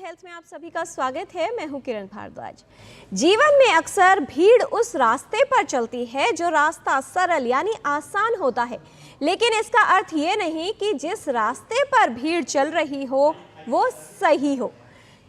Health में आप सभी का स्वागत है। मैं हूं किरण भारद्वाज। जीवन में अक्सर भीड़ उस रास्ते पर चलती है जो रास्ता सरल यानी आसान होता है, लेकिन इसका अर्थ ये नहीं कि जिस रास्ते पर भीड़ चल रही हो वो सही हो।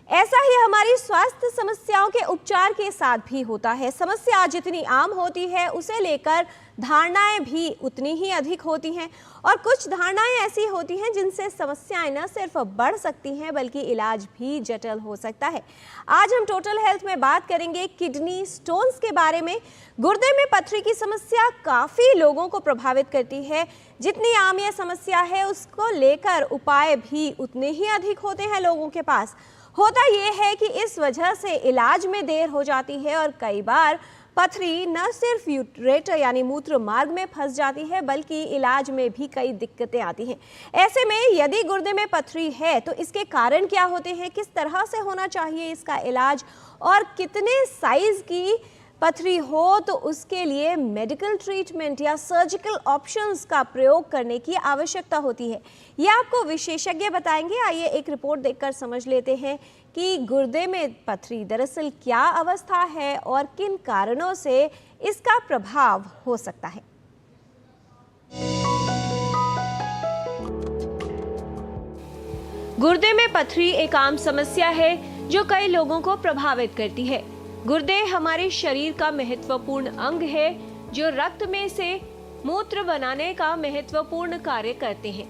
ऐसा ही हमारी स्वास्थ्य समस्याओं के उपचार के साथ भी होता है। समस्या जितनी आम होती है उसे लेकर धारणाएं भी उतनी ही अधिक होती हैं, और कुछ धारणाएं ऐसी होती हैं जिनसे समस्याएं न सिर्फ बढ़ सकती हैं बल्कि इलाज भी जटिल हो सकता है। आज हम टोटल हेल्थ में बात करेंगे किडनी स्टोन्स के बारे में। गुर्दे में पथरी की समस्या काफ़ी लोगों को प्रभावित करती है। जितनी आम यह समस्या है उसको लेकर उपाय भी उतने ही अधिक होते हैं लोगों के पास। होता यह है कि इस वजह से इलाज में देर हो जाती है और कई बार पथरी न सिर्फ यूरेटर यानी मूत्र मार्ग में फंस जाती है बल्कि इलाज में भी कई दिक्कतें आती हैं। ऐसे में यदि गुर्दे में पथरी है तो इसके कारण क्या होते हैं, किस तरह से होना चाहिए इसका इलाज, और कितने साइज की पथरी हो तो उसके लिए मेडिकल ट्रीटमेंट या सर्जिकल ऑप्शंस का प्रयोग करने की आवश्यकता होती है, यह आपको विशेषज्ञ बताएंगे। आइए एक रिपोर्ट देखकर समझ लेते हैं कि गुर्दे में पथरी दरअसल क्या अवस्था है और किन कारणों से इसका प्रभाव हो सकता है। गुर्दे में पथरी एक आम समस्या है जो कई लोगों को प्रभावित करती है। गुर्दे हमारे शरीर का महत्वपूर्ण अंग है जो रक्त में से मूत्र बनाने का महत्वपूर्ण कार्य करते हैं।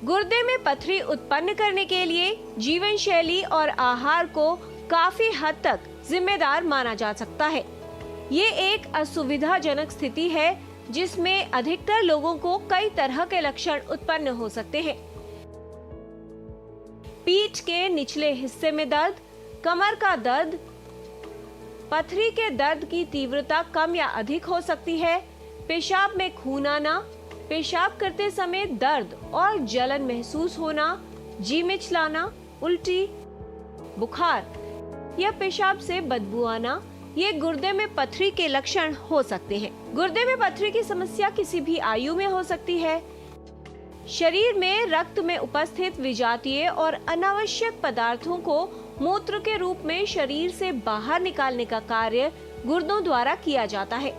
गुर्दे में पथरी उत्पन्न करने के लिए जीवन शैली और आहार को काफी हद तक जिम्मेदार माना जा सकता है। ये एक असुविधाजनक स्थिति है जिसमें अधिकतर लोगों को कई तरह के लक्षण उत्पन्न हो सकते हैं। पीठ के निचले हिस्से में दर्द, कमर का दर्द, पथरी के दर्द की तीव्रता कम या अधिक हो सकती है, पेशाब में खून आना, पेशाब करते समय दर्द और जलन महसूस होना, जी मिचलाना, उल्टी, बुखार या पेशाब से बदबू आना, ये गुर्दे में पथरी के लक्षण हो सकते हैं। गुर्दे में पथरी की समस्या किसी भी आयु में हो सकती है। शरीर में रक्त में उपस्थित विजातीय और अनावश्यक पदार्थों को मूत्र के रूप में शरीर से बाहर निकालने का कार्य गुर्दों द्वारा किया जाता है।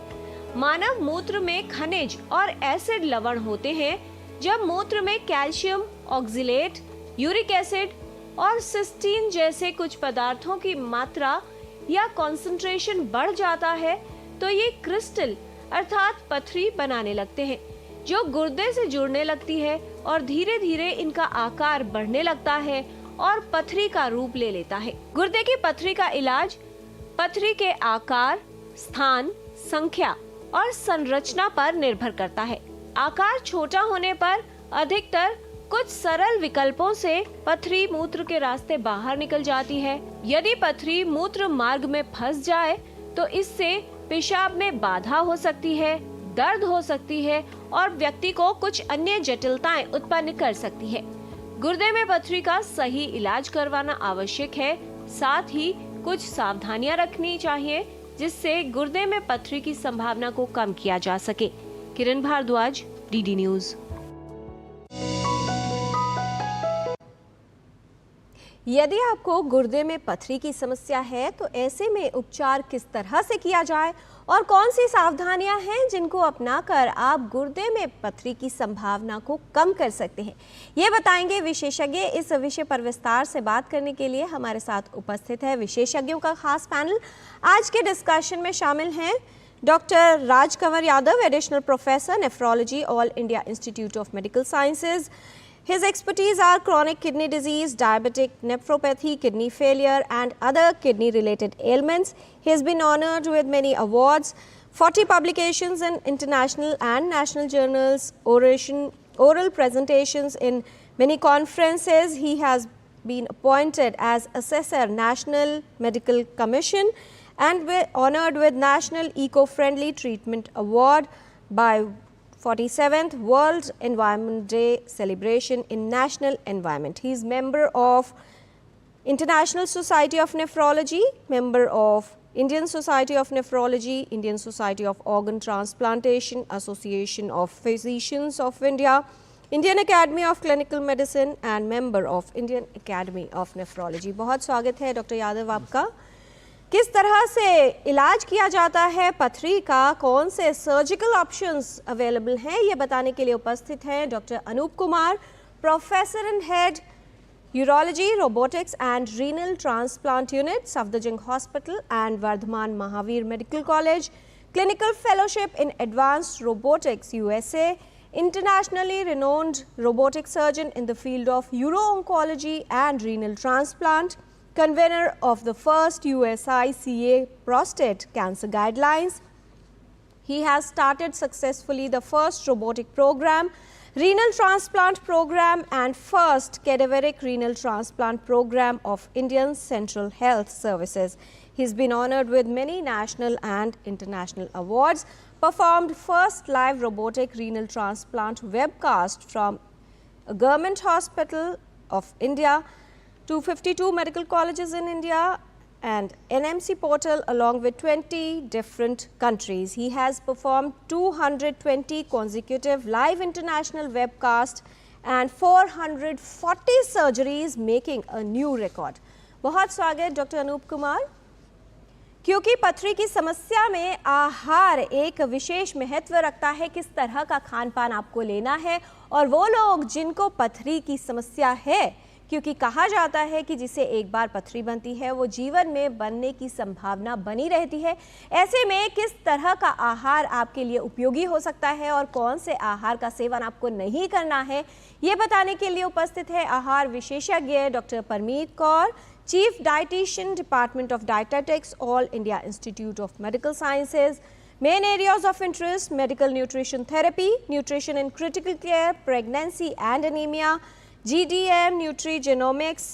मानव मूत्र में खनिज और एसिड लवण होते हैं। जब मूत्र में कैल्शियम, ऑक्सलेट, यूरिक एसिड और सिस्टीन जैसे कुछ पदार्थों की मात्रा या कंसंट्रेशन बढ़ जाता है तो ये क्रिस्टल अर्थात पथरी बनाने लगते हैं जो गुर्दे से जुड़ने लगती है और धीरे धीरे इनका आकार बढ़ने लगता है और पथरी का रूप ले लेता है। गुर्दे की पथरी का इलाज पथरी के आकार, स्थान, संख्या और संरचना पर निर्भर करता है। आकार छोटा होने पर अधिकतर कुछ सरल विकल्पों से पथरी मूत्र के रास्ते बाहर निकल जाती है। यदि पथरी मूत्र मार्ग में फंस जाए तो इससे पेशाब में बाधा हो सकती है, दर्द हो सकती है और व्यक्ति को कुछ अन्य जटिलताएं उत्पन्न कर सकती है। गुर्दे में पथरी का सही इलाज करवाना आवश्यक है। साथ ही कुछ सावधानियां रखनी चाहिए जिससे गुर्दे में पथरी की संभावना को कम किया जा सके। किरण भारद्वाज, डीडी न्यूज। यदि आपको गुर्दे में पथरी की समस्या है तो ऐसे में उपचार किस तरह से किया जाए और कौन सी सावधानियां हैं जिनको अपनाकर आप गुर्दे में पथरी की संभावना को कम कर सकते हैं, ये बताएंगे विशेषज्ञ। इस विषय पर विस्तार से बात करने के लिए हमारे साथ उपस्थित है विशेषज्ञों का खास पैनल। आज के डिस्कशन में शामिल हैं doctor Rajkanwar Yadav, additional professor nephrology, all India institute of medical sciences. His expertise are chronic kidney disease, diabetic nephropathy, kidney failure and other kidney-related ailments. He has been honored with many awards, 40 publications in international and national journals, oral presentations in many conferences. He has been appointed as Assessor, National Medical Commission, and honored with National Eco-Friendly Treatment Award by 47th World Environment Day celebration in National Environment. He is member of International Society of Nephrology, member of Indian Society of Nephrology, Indian Society of Organ Transplantation, Association of Physicians of India, Indian academy of clinical medicine and member of Indian academy of nephrology. बहुत स्वागत है doctor Yadav आपका। किस तरह से इलाज किया जाता है पथरी का, कौन से सर्जिकल ऑप्शंस अवेलेबल हैं, ये बताने के लिए उपस्थित हैं doctor Anoop Kumar, professor and head urology, robotics and renal transplant unit, Safdarjung hospital and Vardhman Mahavir medical college, clinical fellowship in advanced robotics USA, internationally renowned robotic surgeon in the field of uro-oncology and renal transplant, convener of the first USICA prostate cancer guidelines. He has started successfully the first robotic program, renal transplant program and first cadaveric renal transplant program of Indian Central Health Services. He's been honored with many national and international awards, performed first live robotic renal transplant webcast from a government hospital of India to 52 medical colleges in India and NMC portal along with 20 different countries. He has performed 220 consecutive live international webcasts and 440 surgeries, making a new record. बहुत स्वागत doctor Anoop Kumar. क्योंकि पथरी की समस्या में आहार एक विशेष महत्व रखता है, किस तरह का खान पान आपको लेना है, और वो लोग जिनको पथरी की समस्या है, क्योंकि कहा जाता है कि जिसे एक बार पथरी बनती है वो जीवन में बनने की संभावना बनी रहती है। ऐसे में किस तरह का आहार आपके लिए उपयोगी हो सकता है और कौन से आहार का सेवन आपको नहीं करना है, ये बताने के लिए उपस्थित है आहार विशेषज्ञ doctor Parmeet Kaur, Chief Dietitian, Department of Dietetics, All India Institute of Medical Sciences. Main areas of interest: medical nutrition therapy, nutrition in critical care, pregnancy and anemia, GDM, nutrigenomics,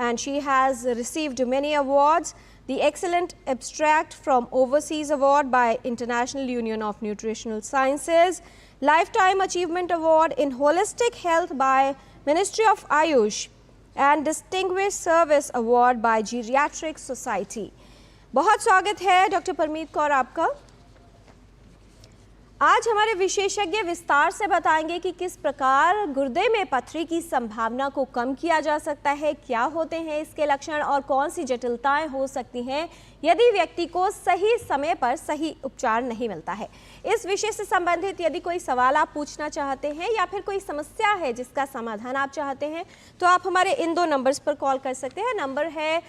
and she has received many awards. The Excellent Abstract from Overseas Award by International Union of Nutritional Sciences, Lifetime Achievement Award in Holistic Health by Ministry of Ayush, and distinguish service award bye geriatric society. बहुत स्वागत है doctor Parmeet Kaur आपका। आज हमारे विशेषज्ञ विस्तार से बताएंगे कि किस प्रकार गुर्दे में पथरी की संभावना को कम किया जा सकता है, क्या होते हैं इसके लक्षण और कौन सी जटिलताएं हो सकती हैं यदि व्यक्ति को सही समय पर सही उपचार नहीं मिलता है। इस विषय से संबंधित यदि कोई सवाल आप पूछना चाहते हैं या फिर कोई समस्या है जिसका समाधान आप चाहते हैं तो आप हमारे इन दो नंबर्स पर कॉल कर सकते हैं। नंबर है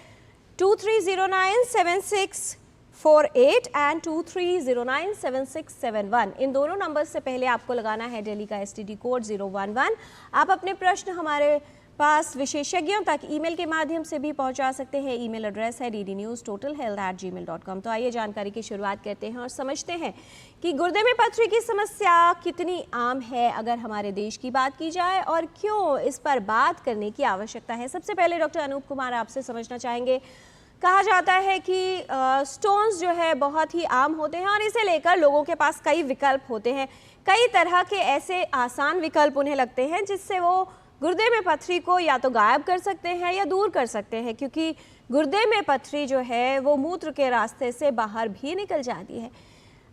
23097648 एंड 23097671। इन दोनों नंबर से पहले आपको लगाना है दिल्ली का STD कोड 011। आप अपने प्रश्न हमारे पास विशेषज्ञों तक ईमेल के माध्यम से भी पहुंचा सकते हैं। ईमेल एड्रेस है ddnewstotalhealth@gmail.com। तो आइए जानकारी की शुरुआत करते हैं और समझते हैं कि गुर्दे में पथरी की समस्या कितनी आम है अगर हमारे देश की बात की जाए और क्यों इस पर बात करने की आवश्यकता है। सबसे पहले डॉक्टर अनूप कुमार आपसे समझना चाहेंगे, कहा जाता है कि स्टोन्स जो है बहुत ही आम होते हैं और इसे लेकर लोगों के पास कई विकल्प होते हैं। कई तरह के ऐसे आसान विकल्प उन्हें लगते हैं जिससे वो गुर्दे में पथरी को या तो गायब कर सकते हैं या दूर कर सकते हैं, क्योंकि गुर्दे में पथरी जो है वो मूत्र के रास्ते से बाहर भी निकल जाती है।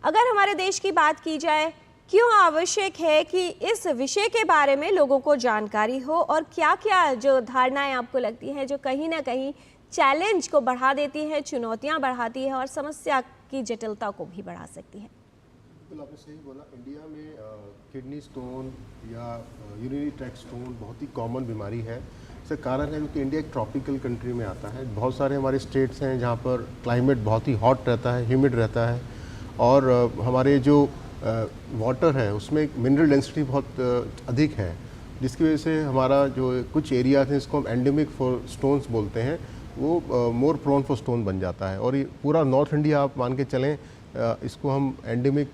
अगर हमारे देश की बात की जाए, क्यों आवश्यक है कि इस विषय के बारे में लोगों को जानकारी हो और क्या क्या जो धारणाएं आपको लगती हैं जो कहीं ना कहीं चैलेंज को बढ़ा देती है, चुनौतियां बढ़ाती है और समस्या की जटिलता को भी बढ़ा सकती है। बिल्कुल आपने सही बोला। इंडिया में किडनी स्टोन या यूरिनरी ट्रैक्ट स्टोन बहुत ही कॉमन बीमारी है। इसका कारण है क्योंकि इंडिया एक ट्रॉपिकल कंट्री में आता है। बहुत सारे हमारे स्टेट्स हैं जहाँ पर क्लाइमेट बहुत ही हॉट रहता है, ह्यूमिड रहता है और हमारे जो वाटर है उसमें मिनरल डेंसिटी बहुत अधिक है, जिसकी वजह से हमारा जो कुछ एरियाज हैं इसको हम एंडेमिक फॉर स्टोन्स बोलते हैं, वो मोर प्रोन फॉर स्टोन बन जाता है। और ये पूरा नॉर्थ इंडिया आप मान के चलें, इसको हम एंडेमिक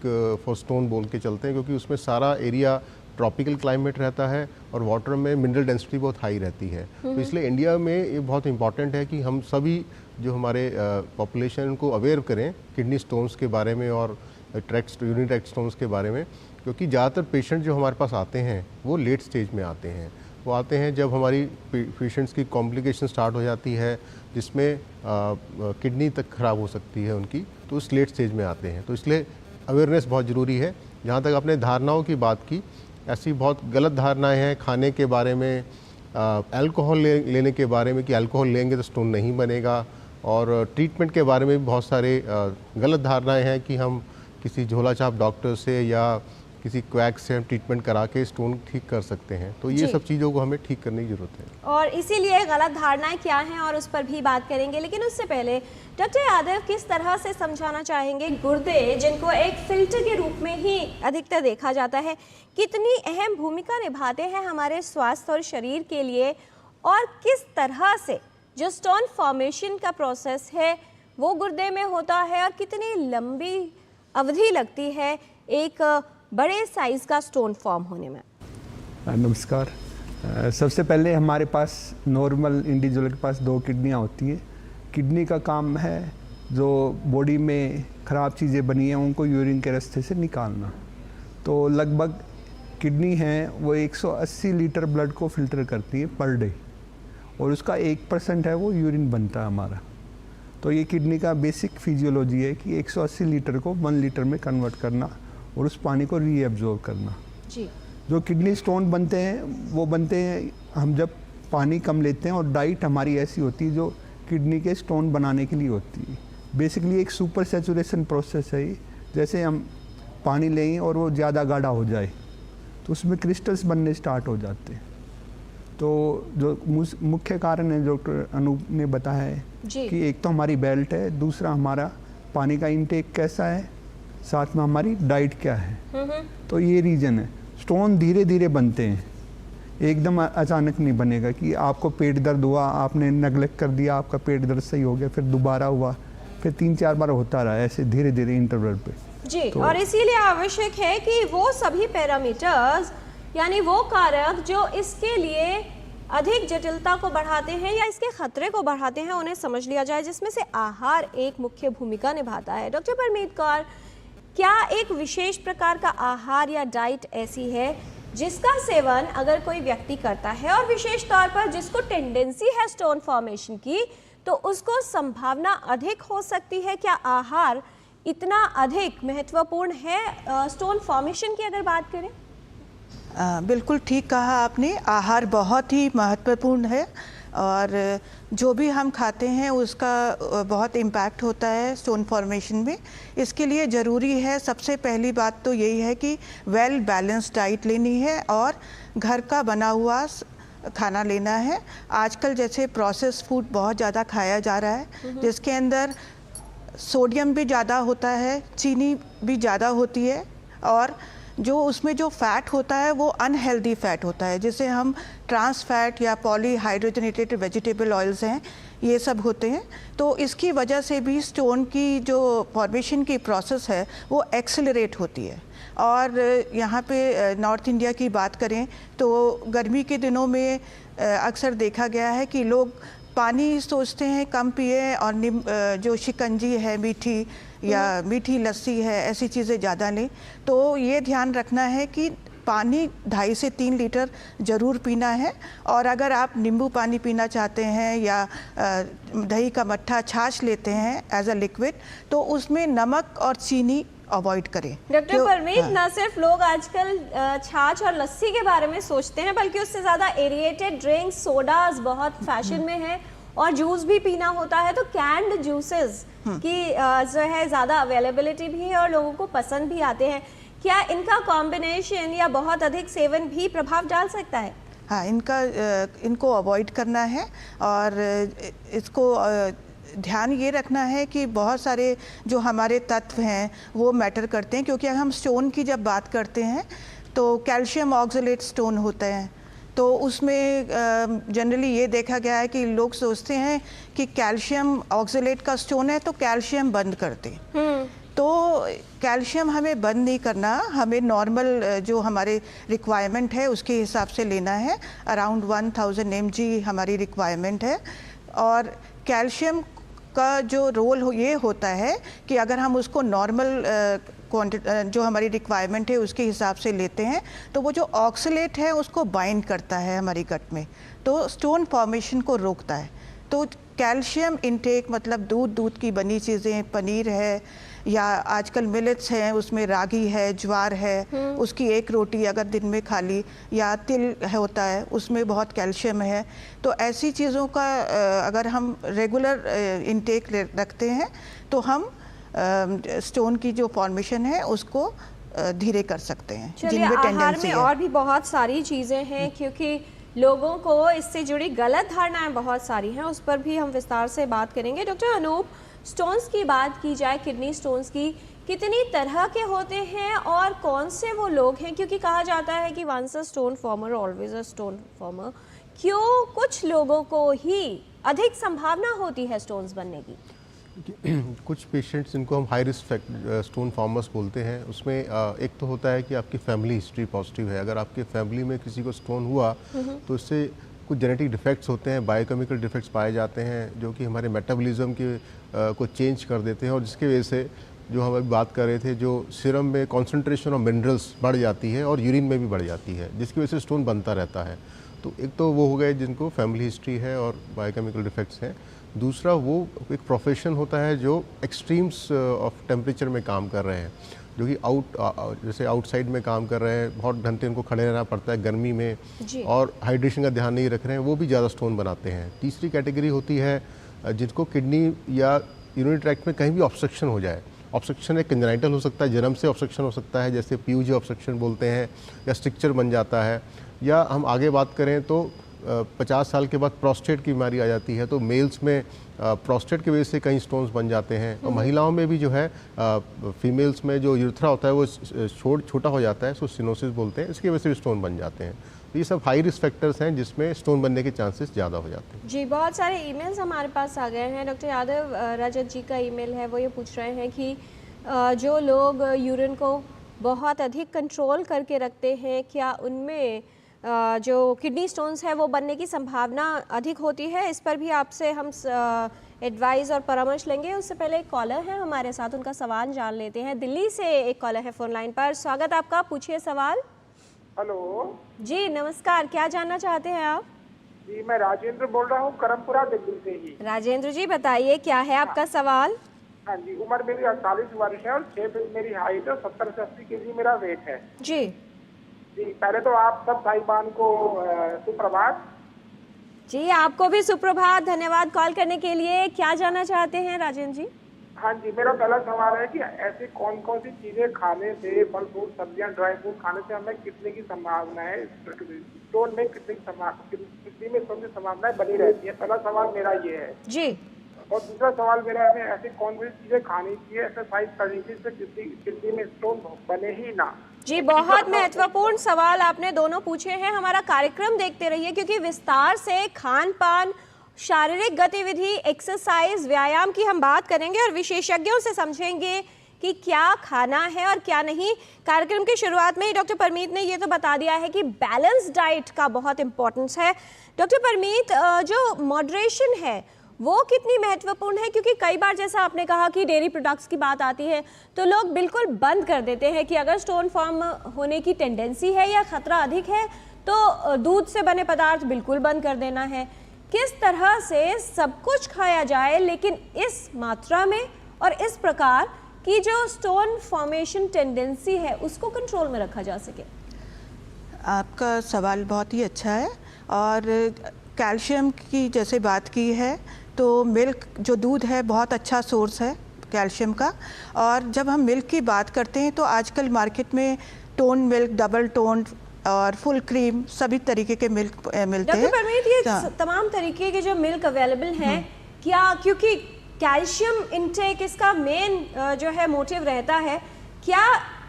फॉर स्टोन बोल के चलते हैं क्योंकि उसमें सारा एरिया ट्रॉपिकल क्लाइमेट रहता है और वाटर में मिनरल डेंसिटी बहुत हाई रहती है। तो इसलिए इंडिया में ये बहुत इंपॉर्टेंट है कि हम सभी जो हमारे पॉपुलेशन को अवेयर करें किडनी स्टोन्स के बारे में और यूरिनरी ट्रैक्ट स्टोन्स के बारे में, क्योंकि ज़्यादातर पेशेंट जो हमारे पास आते हैं वो लेट स्टेज में आते हैं। वो आते हैं जब हमारी पेशेंट्स की कॉम्प्लिकेशन स्टार्ट हो जाती है जिसमें किडनी तक ख़राब हो सकती है उनकी, तो उस लेट स्टेज में आते हैं। तो इसलिए अवेयरनेस बहुत ज़रूरी है। जहाँ तक आपने धारणाओं की बात की, ऐसी बहुत गलत धारणाएं हैं खाने के बारे में, अल्कोहल लेने के बारे में कि अल्कोहल लेंगे तो स्टोन नहीं बनेगा, और ट्रीटमेंट के बारे में भी बहुत सारे गलत धारणाएं हैं कि हम किसी झोला छाप डॉक्टर से या किसी क्वैक से हम ट्रीटमेंट करा के स्टोन ठीक कर सकते हैं। तो ये सब चीज़ों को हमें ठीक करने की ज़रूरत है, और इसीलिए गलत धारणाएं क्या हैं और उस पर भी बात करेंगे। लेकिन उससे पहले डॉक्टर यादव किस तरह से समझाना चाहेंगे गुर्दे, जिनको एक फिल्टर के रूप में ही अधिकतर देखा जाता है, कितनी अहम भूमिका निभाते हैं हमारे स्वास्थ्य और शरीर के लिए, और किस तरह से जो स्टोन फॉर्मेशन का प्रोसेस है वो गुर्दे में होता है, और कितनी लंबी अवधि लगती है एक बड़े साइज का स्टोन फॉर्म होने में। नमस्कार। सबसे पहले हमारे पास नॉर्मल इंडिविजुअल के पास 2 किडनियाँ होती हैं। किडनी का काम है जो बॉडी में ख़राब चीज़ें बनी हैं उनको यूरिन के रास्ते से निकालना। तो लगभग किडनी है वो 180 लीटर ब्लड को फिल्टर करती है पर डे, और उसका 1% है वो यूरिन बनता है हमारा। तो ये किडनी का बेसिक फिजियोलॉजी है कि 180 लीटर को 1 लीटर में कन्वर्ट करना और उस पानी को रीएब्जॉर्ब करना जी। जो किडनी स्टोन बनते हैं वो बनते हैं हम जब पानी कम लेते हैं, और डाइट हमारी ऐसी होती है जो किडनी के स्टोन बनाने के लिए होती है। बेसिकली एक सुपर सैचुरेशन प्रोसेस है ये। जैसे हम पानी लें और वो ज़्यादा गाढ़ा हो जाए तो उसमें क्रिस्टल्स बनने स्टार्ट हो जाते हैं। तो जो मुख्य कारण है डॉक्टर अनूप ने बताया है कि एक तो हमारी बेल्ट है, दूसरा हमारा पानी का इंटेक कैसा है, साथ में हमारी डाइट क्या है। तो ये रीज़न है। स्टोन धीरे धीरे बनते हैं, एकदम अचानक नहीं बनेगा कि आपको पेट दर्द हुआ, आपने नेगलेक्ट कर दिया, आपका पेट दर्द सही हो गया, फिर दोबारा हुआ, फिर 3-4 बार होता रहा, ऐसे धीरे धीरे इंटरवल पे जी। तो और इसीलिए आवश्यक है कि वो सभी पैरामीटर्स, यानी वो कारक जो इसके लिए अधिक जटिलता को बढ़ाते हैं या इसके खतरे को बढ़ाते हैं, उन्हें समझ लिया जाए, जिसमें से आहार एक मुख्य भूमिका निभाता है। डॉक्टर परमीत कौर, क्या एक विशेष प्रकार का आहार या डाइट ऐसी है जिसका सेवन अगर कोई व्यक्ति करता है, और विशेष तौर पर जिसको टेंडेंसी है स्टोन फॉर्मेशन की, तो उसको संभावना अधिक हो सकती है? क्या आहार इतना अधिक महत्वपूर्ण है स्टोन फॉर्मेशन की अगर बात करें? बिल्कुल ठीक कहा आपने। आहार बहुत ही महत्वपूर्ण है, और जो भी हम खाते हैं उसका बहुत इम्पैक्ट होता है स्टोन फॉर्मेशन में। इसके लिए ज़रूरी है, सबसे पहली बात तो यही है कि वेल बैलेंस्ड डाइट लेनी है और घर का बना हुआ खाना लेना है। आजकल जैसे प्रोसेस फूड बहुत ज़्यादा खाया जा रहा है, जिसके अंदर सोडियम भी ज़्यादा होता है, चीनी भी ज़्यादा होती है, और जो उसमें जो फ़ैट होता है वो अनहेल्दी फ़ैट होता है, जिसे हम ट्रांस फैट या पॉलीहाइड्रोजनेटेड वेजिटेबल ऑयल्स हैं, ये सब होते हैं। तो इसकी वजह से भी स्टोन की जो फॉर्मेशन की प्रोसेस है वो एक्सेलरेट होती है। और यहाँ पे नॉर्थ इंडिया की बात करें तो गर्मी के दिनों में अक्सर देखा गया है कि लोग पानी सोचते हैं कम पिए, और जो शिकंजी है मीठी या मीठी लस्सी है, ऐसी चीज़ें ज़्यादा लें। तो ये ध्यान रखना है कि पानी 2.5 से 3 लीटर ज़रूर पीना है, और अगर आप नींबू पानी पीना चाहते हैं या दही का मट्ठा, छाछ लेते हैं एज अ लिक्विड, तो उसमें नमक और चीनी अवॉइड करें। डॉक्टर परमीत, न सिर्फ लोग आजकल छाछ और लस्सी के बारे में सोचते हैं, बल्कि उससे ज़्यादा एरिएटेड ड्रिंक्स, सोडाज बहुत फैशन में है, और जूस भी पीना होता है। तो कैंड जूसेस की जो है ज़्यादा अवेलेबिलिटी भी है और लोगों को पसंद भी आते हैं। क्या इनका कॉम्बिनेशन या बहुत अधिक सेवन भी प्रभाव डाल सकता है? हाँ, इनको अवॉइड करना है, और इसको ध्यान ये रखना है कि बहुत सारे जो हमारे तत्व हैं वो मैटर करते हैं। क्योंकि हम स्टोन की जब बात करते हैं तो कैल्शियम ऑक्सलेट स्टोन होते हैं, तो उसमें जनरली ये देखा गया है कि लोग सोचते हैं कि कैल्शियम ऑक्सलेट का स्टोन है तो कैल्शियम बंद कर दें। तो कैल्शियम हमें बंद नहीं करना, हमें नॉर्मल जो हमारे रिक्वायरमेंट है उसके हिसाब से लेना है। अराउंड 1000 mg हमारी रिक्वायरमेंट है। और कैल्शियम का जो रोल ये होता है कि अगर हम उसको नॉर्मल जो हमारी रिक्वायरमेंट है उसके हिसाब से लेते हैं तो वो जो ऑक्सलेट है उसको बाइंड करता है हमारी गट में, तो स्टोन फॉर्मेशन को रोकता है। तो कैल्शियम इंटेक मतलब दूध की बनी चीज़ें, पनीर है, या आजकल मिलेट्स हैं, उसमें रागी है, ज्वार है, उसकी एक रोटी अगर दिन में खा ली, या तिल होता है उसमें बहुत कैल्शियम है। तो ऐसी चीज़ों का अगर हम रेगुलर इनटेक रखते हैं तो हम स्टोन की जो फॉर्मेशन है उसको धीरे कर सकते हैं। चलिए, आहार में और भी बहुत सारी चीज़ें हैं, क्योंकि लोगों को इससे जुड़ी गलत धारणाएं बहुत सारी हैं, उस पर भी हम विस्तार से बात करेंगे। डॉक्टर अनूप, स्टोन्स की बात की जाए, किडनी स्टोन्स की, कितनी तरह के होते हैं और कौन से वो लोग हैं? क्योंकि कहा जाता है कि once a stone former always a stone former. क्यों कुछ लोगों को ही अधिक संभावना होती है स्टोन्स बनने की? कुछ पेशेंट्स जिनको हम हाई रिस्क स्टोन फॉर्मर्स बोलते हैं, उसमें एक तो होता है कि आपकी फैमिली हिस्ट्री पॉजिटिव है। अगर आपके फैमिली में किसी को स्टोन हुआ तो इससे कुछ जेनेटिक डिफेक्ट्स होते हैं, बायोकेमिकल डिफेक्ट्स पाए जाते हैं जो कि हमारे मेटाबॉलिज्म के को चेंज कर देते हैं, और जिसकी वजह से जो हम अभी बात कर रहे थे, जो सीरम में कॉन्सेंट्रेशन ऑफ मिनरल्स बढ़ जाती है और यूरिन में भी बढ़ जाती है, जिसकी वजह से स्टोन बनता रहता है। तो एक तो वो हो गए जिनको फैमिली हिस्ट्री है और बायोकेमिकल डिफेक्ट्स हैं। दूसरा वो एक प्रोफेशन होता है जो एक्सट्रीम्स ऑफ टेम्परेचर में काम कर रहे हैं, जो कि जैसे आउटसाइड में काम कर रहे हैं, बहुत घंटे उनको खड़े रहना पड़ता है गर्मी में, और हाइड्रेशन का ध्यान नहीं रख रहे हैं, वो भी ज़्यादा स्टोन बनाते हैं। तीसरी कैटेगरी होती है जिनको किडनी या यूरिनरी ट्रैक्ट में कहीं भी ऑब्स्ट्रक्शन हो जाए। ऑब्स्ट्रक्शन एक कंजेनाइटल हो सकता है, जन्म से ऑब्स्ट्रक्शन हो सकता है, जैसे पीयूजी ऑब्स्ट्रक्शन बोलते हैं, या स्ट्रक्चर बन जाता है, या हम आगे बात करें तो 50 साल के बाद प्रोस्टेट की बीमारी आ जाती है, तो मेल्स में प्रोस्टेट की वजह से कई स्टोन्स बन जाते हैं। और महिलाओं में भी जो है फीमेल्स में जो यूरेथ्रा होता है वो छोटा हो जाता है, उसको सिनोसिस बोलते हैं, इसकी वजह से भी स्टोन बन जाते हैं। तो ये सब हाई रिस्क फैक्टर्स हैं जिसमें स्टोन बनने के चांसेस ज़्यादा हो जाते हैं। जी, बहुत सारे ईमेल्स हमारे पास आ गए हैं। डॉक्टर यादव, रजत जी का ईमेल है, वो ये पूछ रहे हैं कि जो लोग यूरिन को बहुत अधिक कंट्रोल करके रखते हैं, क्या उनमें जो किडनी स्टोन्स है वो बनने की संभावना अधिक होती है? इस पर भी आपसे हम एडवाइस और परामर्श लेंगे। उससे पहले एक कॉलर है हमारे साथ, उनका सवाल जान लेते हैं। दिल्ली से एक कॉलर है फोन लाइन पर। स्वागत आपका, पूछिए सवाल। हेलो जी नमस्कार, क्या जानना चाहते हैं आप? जी, मैं राजेंद्र बोल रहा हूँ, करमपुरा दिल्ली से ही। राजेंद्र जी बताइए, क्या है आपका सवाल? हाँ जी, उम्र मेरी 48 वर्ष है और 6 फीट मेरी हाइट है, 70 से 80 केजी मेरा वेट है। जी जी, पहले तो आप सब साहिबान को सुप्रभात। जी, आपको भी सुप्रभात, धन्यवाद कॉल करने के लिए। क्या जानना चाहते हैं राजेंद्र जी? हाँ जी, मेरा पहला सवाल है कि ऐसी कौन कौन सी चीजें खाने से, फल फ्रूट सब्जियां ड्राई फ्रूट खाने से हमें कितने की संभावना है, स्टोन में कितनी में स्टोन की संभावनाएं बनी रहती है? पहला सवाल मेरा ये है जी। और दूसरा सवाल मेरा है, ऐसी कौन सी चीजें खानी चाहिए, एक्सरसाइज करनी चाहिए जिससे किडनी में स्टोन बने ही ना? जी, बहुत महत्वपूर्ण सवाल आपने दोनों पूछे हैं। हमारा कार्यक्रम देखते रहिए, क्योंकि विस्तार से खान पान, शारीरिक गतिविधि, एक्सरसाइज, व्यायाम की हम बात करेंगे और विशेषज्ञों से समझेंगे कि क्या खाना है और क्या नहीं। कार्यक्रम की शुरुआत में ही डॉक्टर परमीत ने ये तो बता दिया है कि बैलेंस डाइट का बहुत इंपॉर्टेंस है। डॉक्टर परमीत, जो मॉडरेशन है वो कितनी महत्वपूर्ण है? क्योंकि कई बार जैसा आपने कहा कि डेयरी प्रोडक्ट्स की बात आती है तो लोग बिल्कुल बंद कर देते हैं कि अगर स्टोन फॉर्म होने की टेंडेंसी है या खतरा अधिक है तो दूध से बने पदार्थ बिल्कुल बंद कर देना है। किस तरह से सब कुछ खाया जाए लेकिन इस मात्रा में और इस प्रकार की जो स्टोन फॉर्मेशन टेंडेंसी है उसको कंट्रोल में रखा जा सके? आपका सवाल बहुत ही अच्छा है। और कैल्शियम की जैसे बात की है तो मिल्क, जो दूध है, बहुत अच्छा सोर्स है कैल्शियम का। और जब हम मिल्क की बात करते हैं तो आजकल मार्केट में टोन मिल्क, डबल टोन और फुल क्रीम सभी तरीके के मिल्क मिलते हैं। डॉक्टर परमीत, ये तमाम तरीके के जो मिल्क अवेलेबल हैं, क्या, क्योंकि कैल्शियम इनटेक इसका मेन जो है मोटिव रहता है, क्या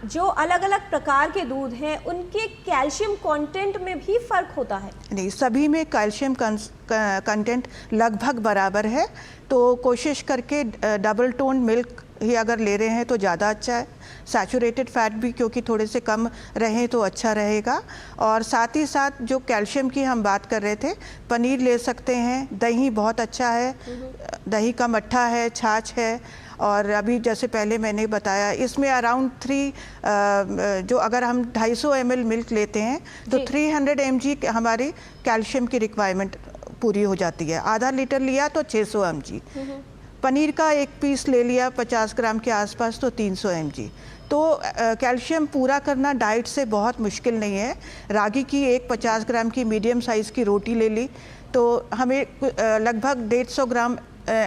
जो अलग अलग प्रकार के दूध हैं उनके कैल्शियम कंटेंट में भी फर्क होता है? नहीं, सभी में कैल्शियम कंटेंट लगभग बराबर है। तो कोशिश करके डबल टोन मिल्क ही अगर ले रहे हैं तो ज़्यादा अच्छा है। सैचुरेटेड फैट भी क्योंकि थोड़े से कम रहें तो अच्छा रहेगा। और साथ ही साथ जो कैल्शियम की हम बात कर रहे थे, पनीर ले सकते हैं, दही बहुत अच्छा है, दही का मट्ठा है, छाछ है। और अभी जैसे पहले मैंने बताया, इसमें अराउंड 3 जो अगर हम 250 ml मिल्क लेते हैं तो 300 mg हमारी कैल्शियम की रिक्वायरमेंट पूरी हो जाती है। आधा लीटर लिया तो 600 mg। पनीर का एक पीस ले लिया 50 ग्राम के आसपास तो 300 mg। तो कैल्शियम पूरा करना डाइट से बहुत मुश्किल नहीं है। रागी की एक 50 ग्राम की मीडियम साइज़ की रोटी ले ली तो हमें लगभग 150 ग्राम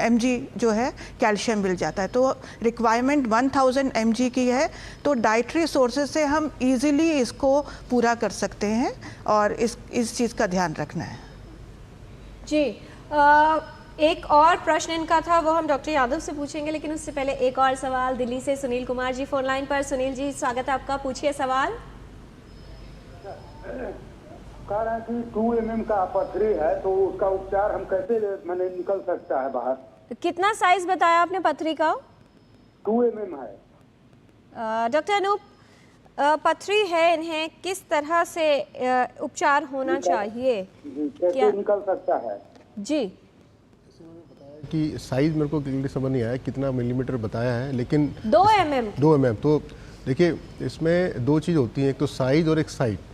mg जो है कैल्शियम मिल जाता है। तो रिक्वायरमेंट 1000 mg की है, तो डाइटरी सोर्सेज से हम इजीली इसको पूरा कर सकते हैं और इस चीज़ का ध्यान रखना है। जी, एक और प्रश्न इनका था वो हम डॉक्टर यादव से पूछेंगे, लेकिन उससे पहले एक और सवाल दिल्ली से सुनील कुमार जी फोन लाइन पर। सुनील जी, स्वागत है आपका, पूछिए सवाल। कह रहे हैं कि 2 mm का पथरी है तो उसका उपचार हम कैसे मैंने निकल सकता है बाहर? तो कितना साइज बताया आपने पथरी का? 2 mm है। डॉक्टर अनूप, पथरी है, इन्हें किस तरह से उपचार होना चाहिए? कैसे निकल सकता है? जी, कि साइज मेरे को क्लियरली समझ नहीं आया कितना मिलीमीटर बताया है, लेकिन 2 mm। 2 mm। तो देखिए इसमें दो चीज़ होती हैं, एक तो साइज और एक साइट।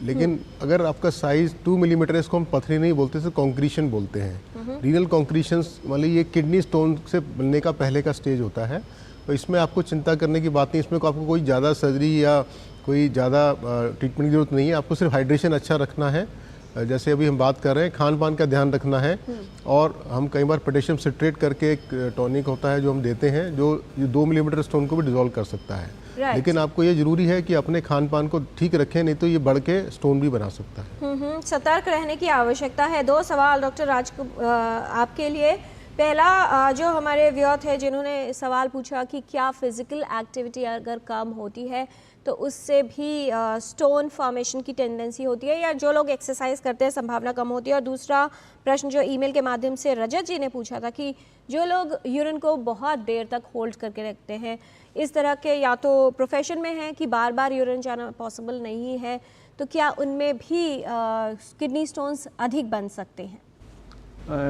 लेकिन अगर आपका साइज 2 मिलीमीटर है, इसको हम पथरी नहीं बोलते, इसे कॉन्क्रीशन बोलते हैं। रीनल कॉन्क्रीशन मतलब ये किडनी स्टोन से बनने का पहले का स्टेज होता है। तो इसमें आपको चिंता करने की बात नहीं, इसमें आपको कोई ज़्यादा सर्जरी या कोई ज़्यादा ट्रीटमेंट की जरूरत नहीं है। आपको सिर्फ हाइड्रेशन अच्छा रखना है, जैसे अभी हम बात कर रहे हैं, खान पान का ध्यान रखना है। और हम कई बार पोटेशियम सिट्रेट करके एक टॉनिक होता है जो हम देते हैं, जो 2 मिलीमीटर स्टोन को भी डिसॉल्व कर सकता है। लेकिन आपको ये जरूरी है कि अपने खान पान को ठीक रखें, नहीं तो ये बढ़ के स्टोन भी बना सकता है। सतर्क रहने की आवश्यकता है। 2 सवाल डॉक्टर राज आपके लिए। पहला, जो हमारे व्यूअर थे जिन्होंने सवाल पूछा कि क्या फिजिकल एक्टिविटी अगर कम होती है तो उससे भी स्टोन फॉर्मेशन की टेंडेंसी होती है, या जो लोग एक्सरसाइज करते हैं संभावना कम होती है। और दूसरा प्रश्न जो ईमेल के माध्यम से रजत जी ने पूछा था कि जो लोग यूरिन को बहुत देर तक होल्ड करके रखते हैं, इस तरह के या तो प्रोफेशन में हैं कि बार बार यूरिन जाना पॉसिबल नहीं है, तो क्या उनमें भी किडनी स्टोन्स अधिक बन सकते हैं?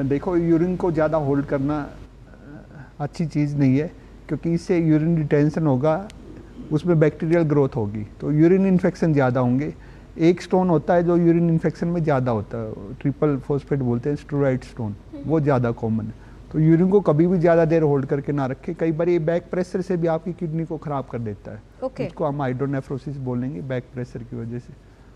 देखो, यूरिन को ज़्यादा होल्ड करना अच्छी चीज़ नहीं है, क्योंकि इससे यूरिन रिटेंशन होगा, उसमें बैक्टीरियल ग्रोथ होगी, तो यूरिन इन्फेक्शन ज़्यादा होंगे। एक स्टोन होता है जो यूरिन इन्फेक्शन में ज़्यादा होता है, ट्रिपल फॉस्फेट बोलते हैं, स्टेरॉइड स्टोन, वो ज़्यादा कॉमन है। तो यूरिन को कभी भी ज़्यादा देर होल्ड करके ना रखें। कई बार ये बैक प्रेशर से भी आपकी किडनी को ख़राब कर देता है। इसको हम हाइड्रोनेफ्रोसिस बोलेंगे, बैक प्रेशर की वजह से।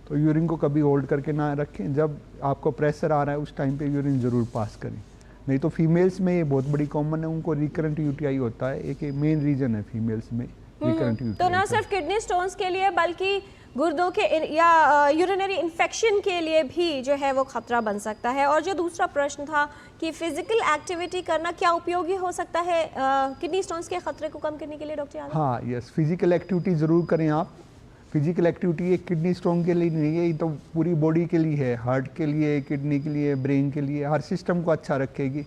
तो यूरिन को कभी होल्ड करके ना रखें। जब आपको प्रेशर आ रहा है उस टाइम पे यूरिन ज़रूर पास करें। नहीं तो फीमेल्स में ये बहुत बड़ी कॉमन है, उनको रिकरेंट यूटीआई होता है, एक मेन रीजन है फीमेल्स में रिकरेंट यूटीआई। तो ना सिर्फ किडनी स्टोन्स के लिए बल्कि गुर्दों के या यूरिनरी इन्फेक्शन के लिए भी जो है वो खतरा बन सकता है। और जो दूसरा प्रश्न था कि फिजिकल एक्टिविटी करना क्या उपयोगी हो सकता है किडनी स्टोन्स के खतरे को कम करने के लिए, डॉक्टर यादव? हाँ, यस, फिजिकल एक्टिविटी ज़रूर करें आप। फिजिकल एक्टिविटी एक किडनी स्टोन के लिए नहीं है, ये तो पूरी बॉडी के लिए है, हार्ट के लिए, किडनी के लिए, ब्रेन के लिए, हर सिस्टम को अच्छा रखेगी।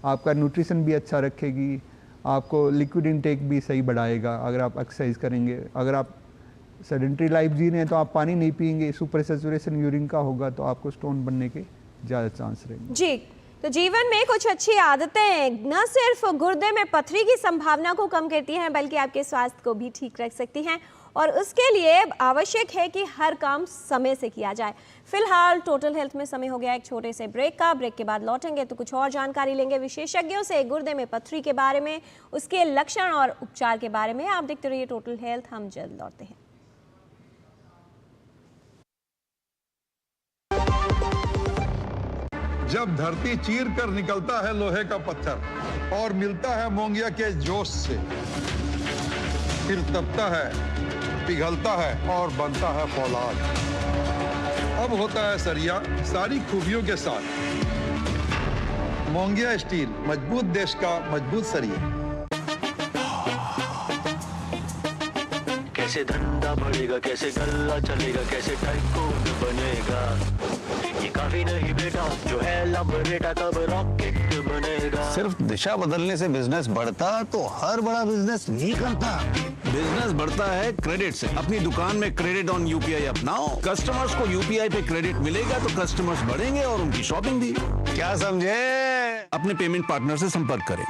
आपका न्यूट्रिशन भी अच्छा रखेगी, आपको लिक्विड इनटेक भी सही बढ़ाएगा अगर आप एक्सरसाइज करेंगे। अगर आप सेडेंटरी लाइफ जी रहे हैं तो आप पानी नहीं पिएंगे, सुपर सैचुरेशन यूरिन का होगा, तो आपको स्टोन बनने के ज़्यादा चांस रहेंगे। जी, तो जीवन में कुछ अच्छी आदतें न सिर्फ गुर्दे में पथरी की संभावना को कम करती हैं, बल्कि आपके स्वास्थ्य को भी ठीक रख सकती हैं। और उसके लिए आवश्यक है कि हर काम समय से किया जाए। फिलहाल टोटल हेल्थ में समय हो गया एक छोटे से ब्रेक का। ब्रेक के बाद लौटेंगे तो कुछ और जानकारी लेंगे विशेषज्ञों से गुर्दे में पथरी के बारे में, उसके लक्षण और उपचार के बारे में। आप देखते रहिए टोटल हेल्थ, हम जल्द लौटते हैं। जब धरती चीर कर निकलता है लोहे का पत्थर और मिलता है मोंगिया के जोश से, फिर तपता है, पिघलता है और बनता है फौलाद। अब होता है सरिया सारी खूबियों के साथ। मोंगिया स्टील, मजबूत देश का मजबूत सरिया। कैसे धंधा बढ़ेगा, कैसे गल्ला चलेगा, कैसे टाइकून बनेगा, ये काफी नहीं बेटा, जो है लंबरेटा तब रॉकेट बनेगा। सिर्फ दिशा बदलने से बिजनेस बढ़ता तो हर बड़ा बिजनेस नहीं करता। बिजनेस बढ़ता है क्रेडिट से। अपनी दुकान में क्रेडिट ऑन यूपीआई अपनाओ। कस्टमर्स को यूपीआई पे क्रेडिट मिलेगा तो कस्टमर्स बढ़ेंगे और उनकी शॉपिंग भी। क्या समझे? अपने पेमेंट पार्टनर से संपर्क करें।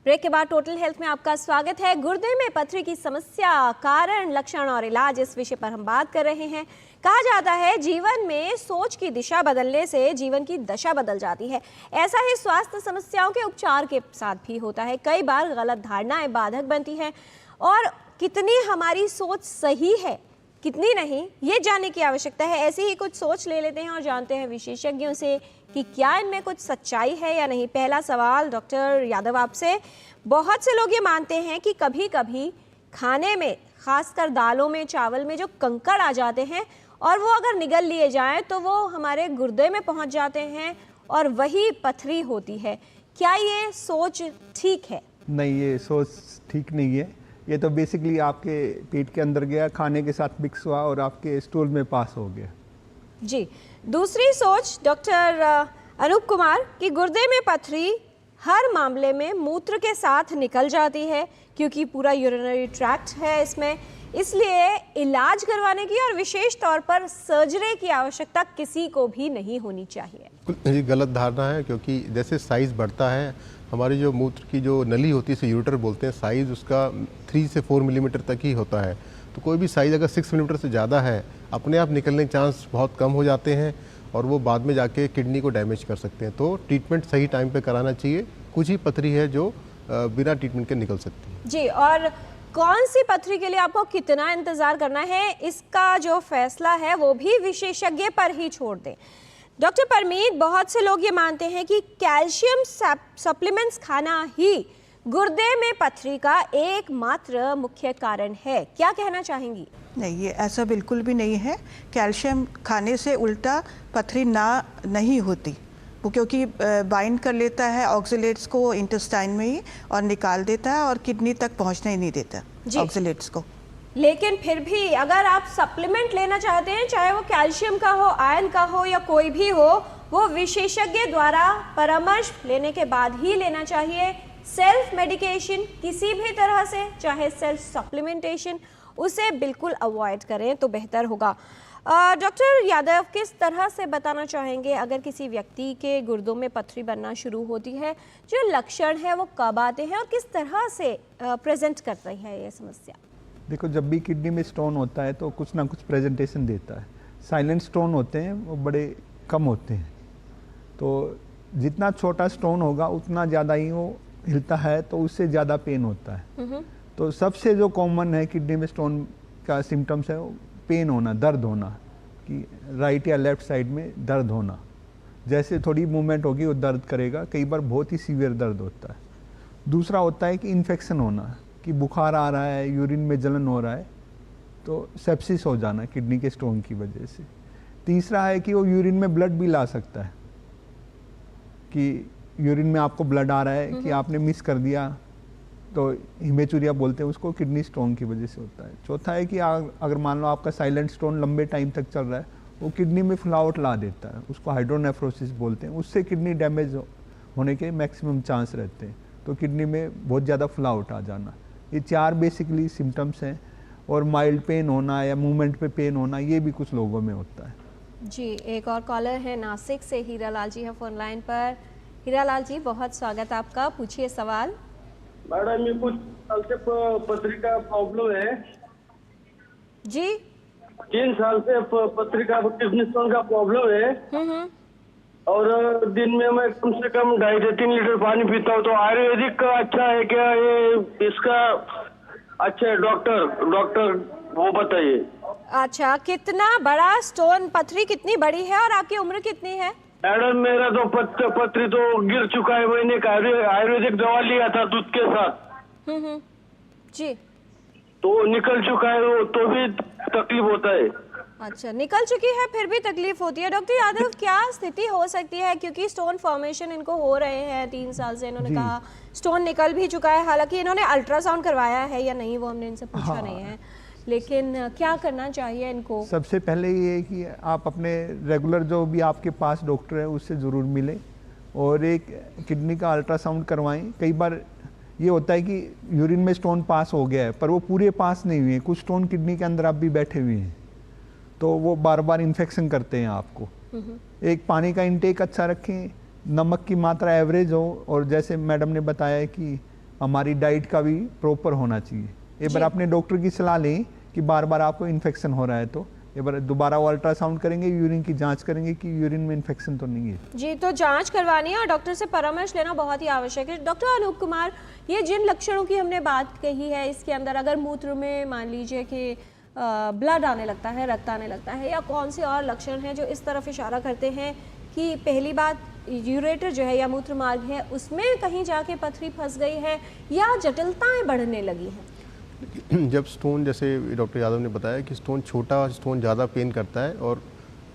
ब्रेक के बाद टोटल हेल्थ में आपका स्वागत है। गुर्दे में पथरी की समस्या, कारण, लक्षण और इलाज, इस विषय पर हम बात कर रहे हैं। कहा जाता है जीवन में सोच की दिशा बदलने से जीवन की दशा बदल जाती है। ऐसा ही स्वास्थ्य समस्याओं के उपचार के साथ भी होता है। कई बार गलत धारणाएं बाधक बनती हैं और कितनी हमारी सोच सही है कितनी नहीं ये जानने की आवश्यकता है। ऐसी ही कुछ सोच ले लेते हैं और जानते हैं विशेषज्ञों से कि क्या इनमें कुछ सच्चाई है या नहीं। पहला सवाल डॉक्टर यादव आपसे, बहुत से लोग ये मानते हैं कि कभी कभी खाने में, खासकर दालों में, चावल में जो कंकड़ आ जाते हैं और वो अगर निगल लिए जाएं तो वो हमारे गुर्दे में पहुंच जाते हैं और वही पथरी होती है। क्या ये सोच ठीक है? नहीं, ये सोच ठीक नहीं है। ये तो बेसिकली आपके पेट के अंदर गया, खाने के साथ मिक्स हुआ और आपके स्टूल में पास हो गया। जी, दूसरी सोच डॉक्टर अनूप कुमार कि गुर्दे में पथरी हर मामले में मूत्र के साथ निकल जाती है क्योंकि पूरा यूरिनरी ट्रैक्ट है इसमें, इसलिए इलाज करवाने की और विशेष तौर पर सर्जरी की आवश्यकता किसी को भी नहीं होनी चाहिए। ये गलत धारणा है, क्योंकि जैसे साइज़ बढ़ता है, हमारी जो मूत्र की जो नली होती है इसे यूरेटर बोलते हैं, साइज़ उसका 3 से 4 मिलीमीटर तक ही होता है। तो कोई भी साइज़ अगर 6 मिलीमीटर से ज़्यादा है, अपने आप निकलने के चांस बहुत कम हो जाते हैं और वो बाद में जाके किडनी को डैमेज कर सकते हैं। तो ट्रीटमेंट सही टाइम पे कराना चाहिए। कुछ ही पथरी है जो बिना ट्रीटमेंट के निकल सकती है। जी, और कौन सी पथरी के लिए आपको कितना इंतज़ार करना है, इसका जो फैसला है वो भी विशेषज्ञ पर ही छोड़ दें। डॉक्टर परमीत, बहुत से लोग ये मानते हैं कि कैल्शियम सप्लीमेंट्स खाना ही गुर्दे में पथरी का एकमात्र मुख्य कारण है, क्या कहना चाहेंगी? नहीं, ये ऐसा बिल्कुल भी नहीं है। कैल्शियम खाने से उल्टा पथरी नहीं होती, वो क्योंकि बाइंड कर लेता है ऑक्सलेट्स को इंटेस्टाइन में ही और निकाल देता है और किडनी तक पहुंचने ही नहीं देता ऑक्सलेट्स को। लेकिन फिर भी अगर आप सप्लीमेंट लेना चाहते हैं, चाहे वो कैल्शियम का हो, आयरन का हो या कोई भी हो, वो विशेषज्ञ द्वारा परामर्श लेने के बाद ही लेना चाहिए। सेल्फ मेडिकेशन किसी भी तरह से, चाहे सेल्फ सप्लीमेंटेशन, उसे बिल्कुल अवॉइड करें तो बेहतर होगा। डॉक्टर यादव, किस तरह से बताना चाहेंगे अगर किसी व्यक्ति के गुर्दों में पथरी बनना शुरू होती है, जो लक्षण है वो कब आते हैं और किस तरह से प्रेजेंट कर रही है ये समस्या? देखो, जब भी किडनी में स्टोन होता है तो कुछ ना कुछ प्रेजेंटेशन देता है। साइलेंट स्टोन होते हैं वो बड़े कम होते हैं, तो जितना छोटा स्टोन होगा उतना ज़्यादा ही वो हिलता है, तो उससे ज़्यादा पेन होता है। तो सबसे जो कॉमन है किडनी में स्टोन का सिम्टम्स है, पेन होना, दर्द होना, कि राइट या लेफ्ट साइड में दर्द होना। जैसे थोड़ी मूवमेंट होगी वो दर्द करेगा, कई बार बहुत ही सीवियर दर्द होता है। दूसरा होता है कि इन्फेक्शन होना, कि बुखार आ रहा है, यूरिन में जलन हो रहा है, तो सेप्सिस हो जाना किडनी के स्टोन की वजह से। तीसरा है कि वो यूरिन में ब्लड भी ला सकता है, कि यूरिन में आपको ब्लड आ रहा है कि आपने मिस कर दिया, तो हिमेचुरिया बोलते हैं उसको, किडनी स्टोन की वजह से होता है। चौथा है कि अगर मान लो आपका साइलेंट स्टोन लंबे टाइम तक चल रहा है, वो किडनी में फुलावट ला देता है, उसको हाइड्रोनेफ्रोसिस बोलते हैं, उससे किडनी डैमेज होने के मैक्सिमम चांस रहते हैं। तो किडनी में बहुत ज़्यादा फुलावट आ जाना, ये 4 बेसिकली सिम्टम्स हैं। और माइल्ड पेन होना या मूवमेंट पे पेन होना, ये भी कुछ लोगों में होता है। जी, एक और कॉलर है नासिक से, हीरालाल जी है फोन लाइन पर। हीरालाल जी, बहुत स्वागत आपका, पूछिए सवाल। मैडम, ये कुछ साल से पथरी का प्रॉब्लम है जी। 3 साल से पथरी का, किडनी स्टोन का प्रॉब्लम है। और दिन में मैं कम से कम 2.5 से 3 लीटर पानी पीता हूँ। तो आयुर्वेदिक का अच्छा है क्या ये, इसका अच्छा है? डॉक्टर वो बताइए। अच्छा, कितना बड़ा स्टोन, पथरी कितनी बड़ी है और आपकी उम्र कितनी है? मैडम, मेरा तो पथरी तो गिर चुका है। मैंने आयुर्वेदिक दवा लिया था दूध के साथ। जी, तो निकल चुका है वो, तो भी तकलीफ होता है। अच्छा, निकल चुकी है फिर भी तकलीफ होती है। डॉक्टर यादव, क्या स्थिति हो सकती है, क्योंकि स्टोन फॉर्मेशन इनको हो रहे हैं 3 साल से, इन्होंने कहा स्टोन निकल भी चुका है। हालांकि इन्होंने अल्ट्रासाउंड करवाया है या नहीं वो हमने इनसे पूछा नहीं है, लेकिन क्या करना चाहिए इनको? सबसे पहले ये कि आप अपने रेगुलर जो भी आपके पास डॉक्टर है उससे ज़रूर मिलें और एक किडनी का अल्ट्रासाउंड करवाएं। कई बार ये होता है कि यूरिन में स्टोन पास हो गया है पर वो पूरे पास नहीं हुए, कुछ स्टोन किडनी के अंदर आप भी बैठे हुए हैं, तो वो बार बार इन्फेक्शन करते हैं आपको। एक, पानी का इंटेक अच्छा रखें, नमक की मात्रा एवरेज हो, और जैसे मैडम ने बताया कि हमारी डाइट का भी प्रॉपर होना चाहिए। एक बार अपने डॉक्टर की सलाह लें कि बार बार आपको इन्फेक्शन हो रहा है तो एक बार दोबारा वो अल्ट्रासाउंड करेंगे, यूरिन की जांच करेंगे कि यूरिन में इन्फेक्शन तो नहीं है। जी, तो जांच करवानी है और डॉक्टर से परामर्श लेना बहुत ही आवश्यक है। डॉक्टर अनूप कुमार, ये जिन लक्षणों की हमने बात कही है, इसके अंदर अगर मूत्र में मान लीजिए कि ब्लड आने लगता है, रक्त आने लगता है, या कौन से और लक्षण हैं जो इस तरफ इशारा करते हैं कि पहली बात यूरेटर जो है या मूत्र मार्ग है उसमें कहीं जाके पथरी फंस गई है या जटिलताएं बढ़ने लगी हैं? जब स्टोन, जैसे डॉक्टर यादव ने बताया कि छोटा स्टोन ज़्यादा पेन करता है, और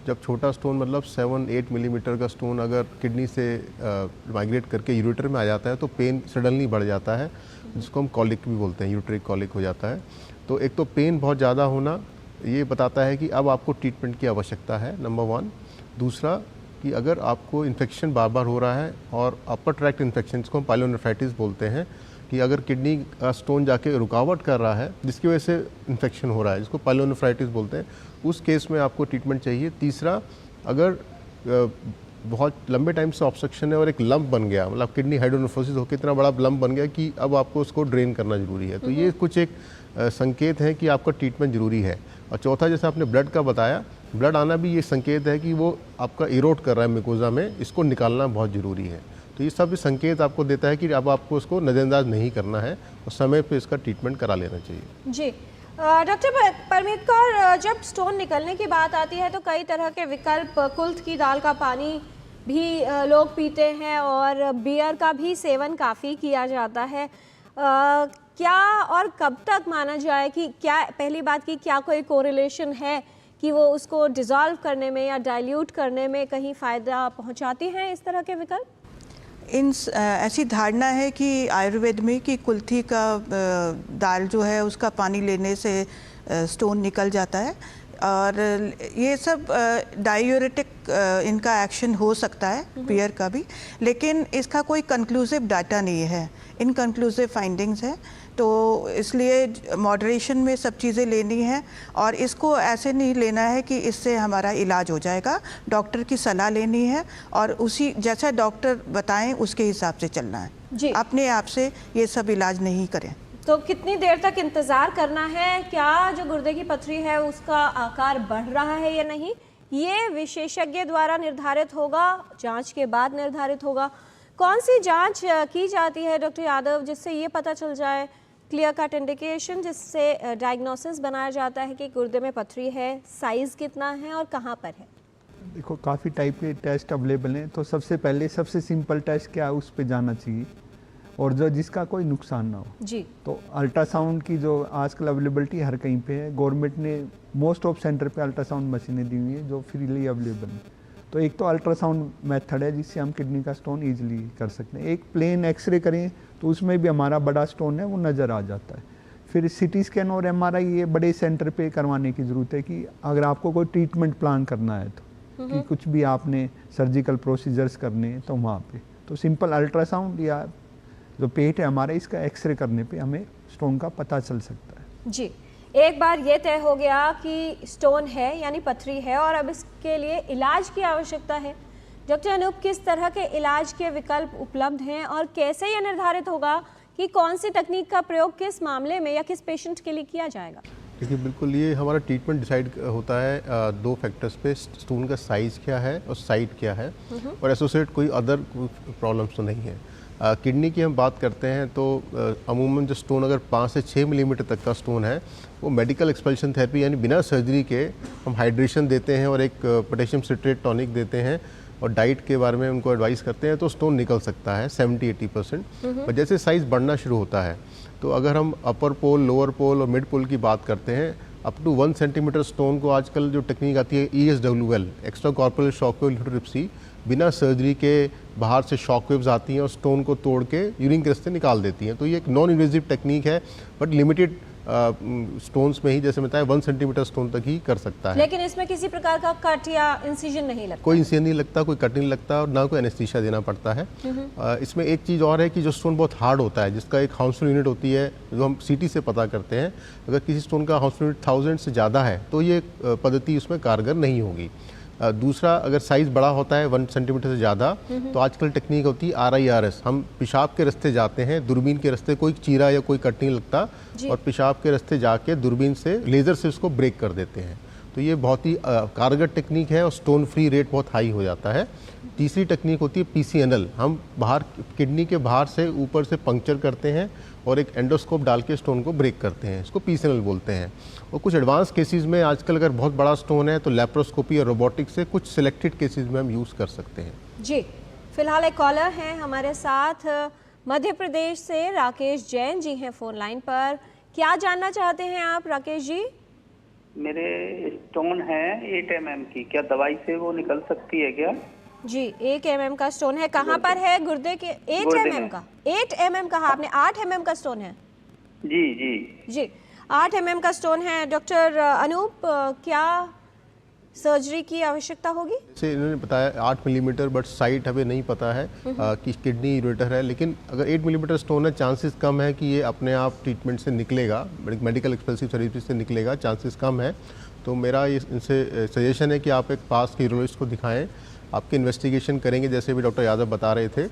जब छोटा स्टोन मतलब 7-8 मिलीमीटर का स्टोन अगर किडनी से माइग्रेट करके यूरेटर में आ जाता है तो पेन सडनली बढ़ जाता है, जिसको हम कॉलिक भी बोलते हैं, यूरेट्रिक कॉलिक हो जाता है। तो एक तो पेन बहुत ज़्यादा होना ये बताता है कि अब आपको ट्रीटमेंट की आवश्यकता है, नंबर 1। दूसरा कि अगर आपको इन्फेक्शन बार बार हो रहा है और अपर ट्रैक्ट इन्फेक्शन, जिसको हम पाइलोनेफ्राइटिस बोलते हैं, कि अगर किडनी का स्टोन जाके रुकावट कर रहा है जिसकी वजह से इन्फेक्शन हो रहा है, जिसको पाइलोनेफ्राइटिस बोलते हैं, उस केस में आपको ट्रीटमेंट चाहिए। तीसरा, अगर बहुत लंबे टाइम से ऑब्स्ट्रक्शन है और एक लंप बन गया, मतलब किडनी हाइड्रोनेफ्रोसिस होकर इतना बड़ा लंप बन गया कि अब आपको उसको ड्रेन करना जरूरी है, तो ये कुछ एक संकेत है कि आपका ट्रीटमेंट जरूरी है। और चौथा, जैसे आपने ब्लड का बताया, ब्लड आना भी ये संकेत है कि वो आपका इरोड कर रहा है म्यूकोजा में, इसको निकालना बहुत ज़रूरी है। तो ये सब संकेत आपको देता है कि अब आपको उसको नज़रअंदाज नहीं करना है और समय पे इसका ट्रीटमेंट करा लेना चाहिए। जी डॉक्टर परमीत कौर, जब स्टोन निकलने की बात आती है तो कई तरह के विकल्प, कुल्थ की दाल का पानी भी लोग पीते हैं और बियर का भी सेवन काफ़ी किया जाता है। क्या और कब तक माना जाए कि क्या, पहली बात की क्या कोई कोरिलेशन है कि वो उसको डिज़ोल्व करने में या डाइल्यूट करने में कहीं फ़ायदा पहुंचाती हैं इस तरह के विकल्प? ऐसी धारणा है कि आयुर्वेद में कि कुल्थी का दाल जो है उसका पानी लेने से स्टोन निकल जाता है, और ये सब डायूरेटिक इनका एक्शन हो सकता है, बियर का भी, लेकिन इसका कोई कंक्लूसिव डाटा नहीं है, इनकंक्लूसिव फाइंडिंग्स है। तो इसलिए मॉडरेशन में सब चीज़ें लेनी है और इसको ऐसे नहीं लेना है कि इससे हमारा इलाज हो जाएगा। डॉक्टर की सलाह लेनी है और उसी जैसा डॉक्टर बताएं उसके हिसाब से चलना है जी। अपने आप से ये सब इलाज नहीं करें। तो कितनी देर तक इंतज़ार करना है? क्या जो गुर्दे की पथरी है उसका आकार बढ़ रहा है या नहीं, ये विशेषज्ञ द्वारा निर्धारित होगा, जांच के बाद निर्धारित होगा। कौन सी जांच की जाती है डॉक्टर यादव जिससे ये पता चल जाए, क्लियर कट इंडिकेशन, जिससे डायग्नोसिस बनाया जाता है कि गुर्दे में पथरी है, साइज़ कितना है और कहाँ पर है? देखो, काफ़ी टाइप के टेस्ट अवेलेबल हैं, तो सबसे पहले सबसे सिंपल टेस्ट क्या है उस पर जाना चाहिए, और जो जिसका कोई नुकसान ना हो जी। तो अल्ट्रासाउंड की जो आजकल अवेलेबिलिटी हर कहीं पे है, गवर्नमेंट ने मोस्ट ऑफ सेंटर पे अल्ट्रासाउंड मशीनें दी हुई हैं जो फ्रीली अवेलेबल है। तो एक तो अल्ट्रासाउंड मेथड है जिससे हम किडनी का स्टोन ईजिली कर सकते हैं। एक प्लेन एक्सरे करें तो उसमें भी हमारा बड़ा स्टोन है वो नज़र आ जाता है। फिर सीटी स्कैन और एमआरआई ये बड़े सेंटर पे करवाने की ज़रूरत है कि अगर आपको कोई ट्रीटमेंट प्लान करना है तो, कि कुछ भी आपने सर्जिकल प्रोसीजर्स करने हैं तो वहाँ पे तो सिंपल अल्ट्रासाउंड या जो पेट है हमारा, इसका एक्सरे करने पे हमें स्टोन का पता चल सकता है जी। एक बार ये तय हो गया कि स्टोन है यानी पथरी है और अब इसके लिए इलाज की आवश्यकता है, डॉक्टर अनूप, किस तरह के इलाज के विकल्प उपलब्ध हैं और कैसे ये निर्धारित होगा कि कौन सी तकनीक का प्रयोग किस मामले में या किस पेशेंट के लिए किया जाएगा? देखिए, बिल्कुल ये हमारा ट्रीटमेंट डिसाइड होता है 2 फैक्टर्स पे, स्टोन का साइज़ क्या है और साइट क्या है, और एसोसिएट कोई अदर प्रॉब्लम्स तो नहीं है। किडनी की हम बात करते हैं तो अमूमन जो स्टोन अगर 5 से 6 मिलीमीटर तक का स्टोन है वो मेडिकल एक्सपल्शन थेरेपी यानी बिना सर्जरी के हम हाइड्रेशन देते हैं और एक पोटेशियम सिट्रेट टॉनिक देते हैं और डाइट के बारे में उनको एडवाइस करते हैं, तो स्टोन निकल सकता है 70-80%। पर जैसे साइज़ बढ़ना शुरू होता है तो अगर हम अपर पोल, लोअर पोल और मिड पोल की बात करते हैं, अप टू 1 सेंटीमीटर स्टोन को आजकल जो टेक्निक आती है ESWL, extra corporal shock wave lithotripsy, बिना सर्जरी के बाहर से शॉक वेव्स आती हैं और स्टोन को तोड़ के यूरिन के रास्ते निकाल देती हैं। तो ये एक नॉन इन्वेजिव टेक्निक है, बट लिमिटेड स्टोन्स में ही, जैसे बताया 1 सेंटीमीटर स्टोन तक ही कर सकता है। लेकिन इसमें किसी प्रकार का कट या इंसिजन नहीं लगता? कोई इंसिजन नहीं लगता, कोई कट नहीं लगता और ना कोई एनेस्थीसिया देना पड़ता है। इसमें एक चीज़ और है कि जो स्टोन बहुत हार्ड होता है, जिसका एक हाउसफुल यूनिट होती है जो हम सीटी से पता करते हैं, अगर किसी स्टोन का हाउसफुल यूनिट 1000 से ज़्यादा है तो ये पद्धति उसमें कारगर नहीं होगी। दूसरा, अगर साइज़ बड़ा होता है 1 सेंटीमीटर से ज़्यादा तो आजकल टेक्निक होती है RIRS, हम पेशाब के रास्ते जाते हैं, दूरबीन के रास्ते, कोई चीरा या कोई कट नहीं लगता और पेशाब के रास्ते जाके दूरबीन से लेज़र से उसको ब्रेक कर देते हैं। तो ये बहुत ही कारगर टेक्निक है और स्टोन फ्री रेट बहुत हाई हो जाता है। तीसरी टेक्निक होती है PCNL। हम बाहर किडनी के बाहर से ऊपर से पंक्चर करते हैं और एक एंडोस्कोप डाल के स्टोन को ब्रेक करते हैं, इसको PCNL बोलते हैं। और कुछ एडवांस केसेस में आजकल अगर बहुत बड़ा स्टोन है तो लेप्रोस्कोपी और रोबोटिक से कुछ सिलेक्टेड केसेस में हम यूज़ कर सकते हैं। जी, फिलहाल एक कॉलर हैं हमारे साथ मध्य प्रदेश से, राकेश जैन जी हैं फोन लाइन पर। क्या जानना चाहते हैं आप राकेश जी? मेरे स्टोन है 8 mm की, क्या दवाई से वो निकल सकती है क्या? जी, 1 mm का स्टोन है। कहाँ पर है? गुर्दे के 8 mm का? 8 mm कहा आपने? 8 mm का स्टोन है? जी जी जी, 8 mm का स्टोन है। डॉक्टर अनूप, क्या सर्जरी की आवश्यकता होगी? जैसे इन्होंने बताया 8 मिलीमीटर, बट साइट हमें नहीं पता है कि किडनी यूरेटर है, लेकिन अगर 8 मिलीमीटर स्टोन है चांसेस कम है कि ये अपने आप ट्रीटमेंट से निकलेगा, मेडिकल एक्सपेंसिव सर्जरी से निकलेगा, चांसेस कम है। तो मेरा ये इनसे सजेशन है कि आप एक पास के यूरोलॉजिस्ट को दिखाएं, आपके इन्वेस्टिगेशन करेंगे जैसे भी डॉक्टर यादव बता रहे थे,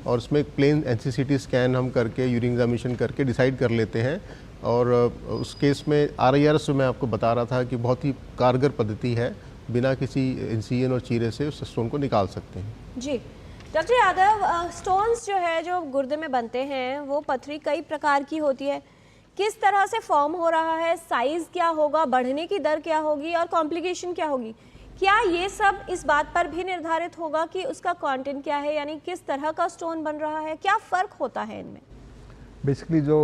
और उसमें एक प्लेन NCCT स्कैन हम करके यूरिन एग्जामिनेशन करके डिसाइड कर लेते हैं। और उस केस में RIRS मैं आपको बता रहा था कि बहुत ही कारगर पद्धति है, बिना किसी इंसिजन और चीरे से उस स्टोन को निकाल सकते हैं। जी डॉक्टर यादव, स्टोन्स जो है जो गुर्दे में बनते हैं वो पथरी कई प्रकार की होती है, किस तरह से फॉर्म हो रहा है, साइज क्या होगा, बढ़ने की दर क्या होगी और कॉम्प्लिकेशन क्या होगी? क्या ये सब इस बात पर भी निर्धारित होगा कि उसका कंटेंट क्या है, यानी किस तरह का स्टोन बन रहा है, क्या फ़र्क होता है इनमें? बेसिकली जो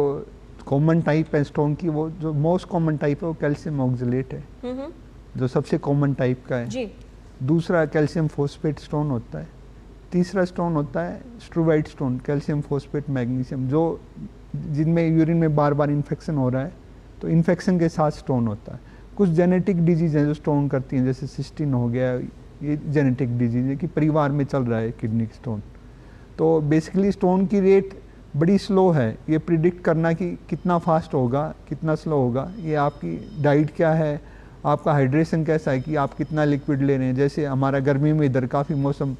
कॉमन टाइप है स्टोन की, वो जो मोस्ट कॉमन टाइप है वो कैल्शियम ऑक्सलेट है, जो सबसे कॉमन टाइप का है। जी। दूसरा कैल्शियम फॉस्फेट स्टोन होता है। तीसरा स्टोन होता है struvite stone, calcium phosphate magnesium, जो जिनमें यूरिन में बार बार इन्फेक्शन हो रहा है तो इन्फेक्शन के साथ स्टोन होता है। कुछ जेनेटिक डिजीज़ हैं जो स्टोन करती हैं, जैसे सिस्टिन हो गया, ये जेनेटिक डिजीज़ है कि परिवार में चल रहा है किडनी स्टोन। तो बेसिकली स्टोन की रेट बड़ी स्लो है, ये प्रिडिक्ट करना कि कितना फास्ट होगा कितना स्लो होगा, ये आपकी डाइट क्या है, आपका हाइड्रेशन कैसा है कि आप कितना लिक्विड ले रहे हैं। जैसे हमारा गर्मी में इधर काफ़ी मौसम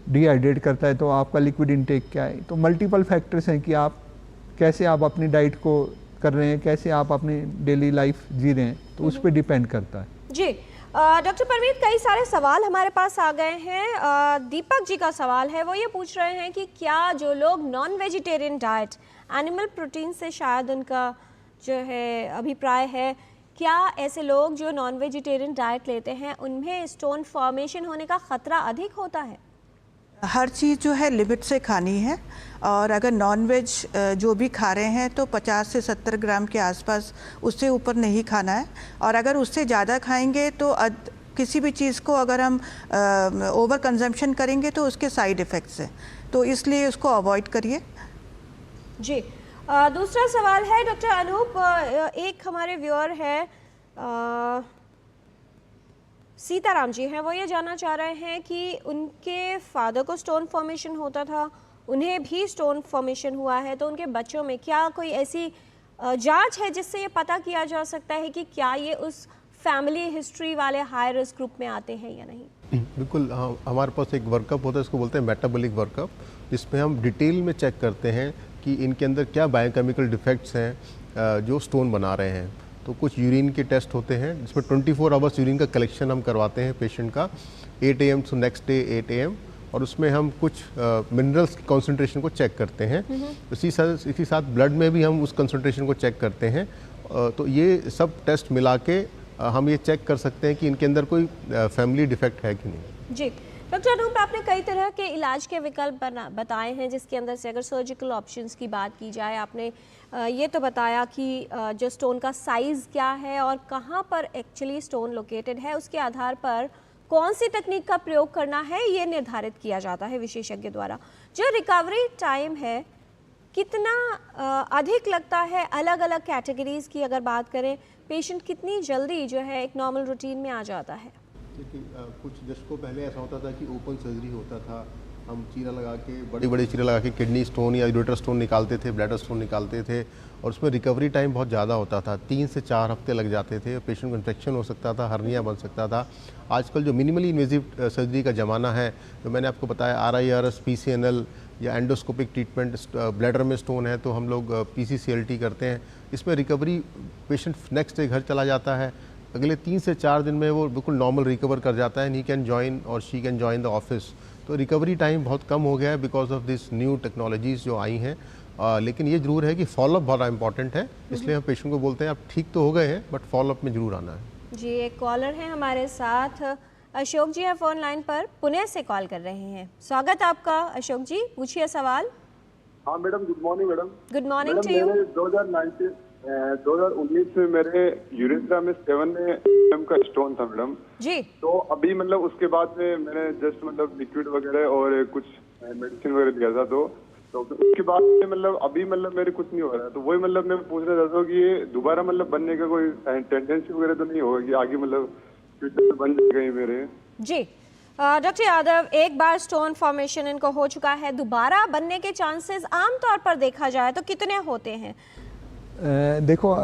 डिहाइड्रेट करता है, तो आपका लिक्विड इनटेक क्या है। तो मल्टीपल फैक्टर्स हैं कि आप कैसे आप अपनी डाइट को कर रहे हैं, कैसे आप अपनी डेली लाइफ जी रहे हैं, तो उस पर डिपेंड करता है। जी डॉक्टर परवीन, कई सारे सवाल हमारे पास आ गए हैं। दीपक जी का सवाल है, वो ये पूछ रहे हैं कि क्या जो लोग non vegetarian diet, animal protein से शायद उनका जो है अभिप्राय है, क्या ऐसे लोग जो नॉन वेजिटेरियन डाइट लेते हैं उनमें स्टोन फॉर्मेशन होने का खतरा अधिक होता है? हर चीज़ जो है लिमिट से खानी है, और अगर नॉन वेज जो भी खा रहे हैं तो 50 से 70 ग्राम के आसपास, उससे ऊपर नहीं खाना है। और अगर उससे ज़्यादा खाएंगे तो किसी भी चीज़ को अगर हम ओवर कंजम्पशन करेंगे तो उसके साइड इफ़ेक्ट्स हैं, तो इसलिए उसको अवॉइड करिए। जी दूसरा सवाल है डॉक्टर अनूप, एक हमारे व्यूअर है सीताराम जी हैं, वो ये जानना चाह रहे हैं कि उनके फादर को स्टोन फॉर्मेशन होता था, उन्हें भी स्टोन फॉर्मेशन हुआ है, तो उनके बच्चों में क्या कोई ऐसी जांच है जिससे ये पता किया जा सकता है कि क्या ये उस फैमिली हिस्ट्री वाले हाई रिस्क ग्रुप में आते हैं या नहीं? बिल्कुल, हाँ, हमारे पास एक वर्कअप होता है, इसको बोलते हैं मेटाबॉलिक वर्कअप, जिसमें हम डिटेल में चेक करते हैं कि इनके अंदर क्या बायोकेमिकल डिफेक्ट्स हैं जो स्टोन बना रहे हैं। तो कुछ यूरिन के टेस्ट होते हैं जिसमें 24 आवर्स यूरिन का कलेक्शन हम करवाते हैं पेशेंट का, 8 AM to next day 8 AM, और उसमें हम कुछ मिनरल्स की कॉन्सेंट्रेशन को चेक करते हैं। इसी साथ ब्लड में भी हम उस कॉन्सेंट्रेशन को चेक करते हैं। तो ये सब टेस्ट मिला के हम ये चेक कर सकते हैं कि इनके अंदर कोई फैमिली डिफेक्ट है कि नहीं। जी डॉक्टर अनूप, आपने कई तरह के इलाज के विकल्प बताए हैं, जिसके अंदर से अगर सर्जिकल ऑप्शंस की बात की जाए, आपने ये तो बताया कि जो स्टोन का साइज़ क्या है और कहाँ पर एक्चुअली स्टोन लोकेटेड है, उसके आधार पर कौन सी तकनीक का प्रयोग करना है ये निर्धारित किया जाता है विशेषज्ञ द्वारा। जो रिकवरी टाइम है कितना अधिक लगता है, अलग अलग कैटेगरीज की अगर बात करें, पेशेंट कितनी जल्दी जो है एक नॉर्मल रूटीन में आ जाता है? देखिए, कुछ दशकों पहले ऐसा होता था कि ओपन सर्जरी होता था, हम चीरा लगा के, बड़ी बड़ी चीरा लगा के किडनी स्टोन या यूरेटर स्टोन निकालते थे, ब्लैडर स्टोन निकालते थे, और उसमें रिकवरी टाइम बहुत ज़्यादा होता था, 3 से 4 हफ्ते लग जाते थे, पेशेंट को इन्फेक्शन हो सकता था, हर्निया बन सकता था। आजकल जो मिनिमली इन्वेजिव सर्जरी का ज़माना है, जो मैंने आपको बताया RIRS, PCNL या एंडोस्कोपिक ट्रीटमेंट, ब्लैडर में स्टोन है तो हम लोग PCCLT करते हैं। इसमें रिकवरी पेशेंट नेक्स्ट डे घर चला जाता है, अगले 3 से 4 दिन में वो बिल्कुल नॉर्मल रिकवर कर जाता है, ही कैन जॉइन और she can join the office. तो रिकवरी टाइम बहुत कम हो गया है because of this new technologies जो आई हैं। लेकिन ये ज़रूर है कि फॉलोअप बहुत इंपॉर्टेंट है, इसलिए हम पेशेंट को बोलते हैं आप ठीक तो हो गए हैं बट फॉलोअप में ज़रूर आना है। जी, एक कॉलर है हमारे साथ, अशोक जी है फ़ोन लाइन पर, पुणे से कॉल कर रहे हैं। स्वागत आपका अशोक जी, पूछिए सवाल। हाँ madam, good morning madam. Good morning to you. 2019 में मेरे यूरेथ्रा में 7 mm का स्टोन था मैडम जी। तो अभी मतलब उसके बाद में मैंने जस्ट मतलब लिक्विड वगैरह और कुछ मेडिसिन वगैरह लिया था, तो उसके बाद में मतलब अभी मतलब मेरे कुछ नहीं हो रहा है। तो वही मतलब मैं पूछना चाहता हूँ कि ये दोबारा मतलब बनने का कोई टेंडेंसी वगैरह तो नहीं होगा कि आगे मतलब फ्यूचर में बन जाएगा ये मेरे? जी डॉक्टर यादव, एक बार स्टोन फॉर्मेशन इनको हो चुका है, दोबारा बनने के चांसेस आमतौर पर देखा जाए तो कितने होते हैं? देखो,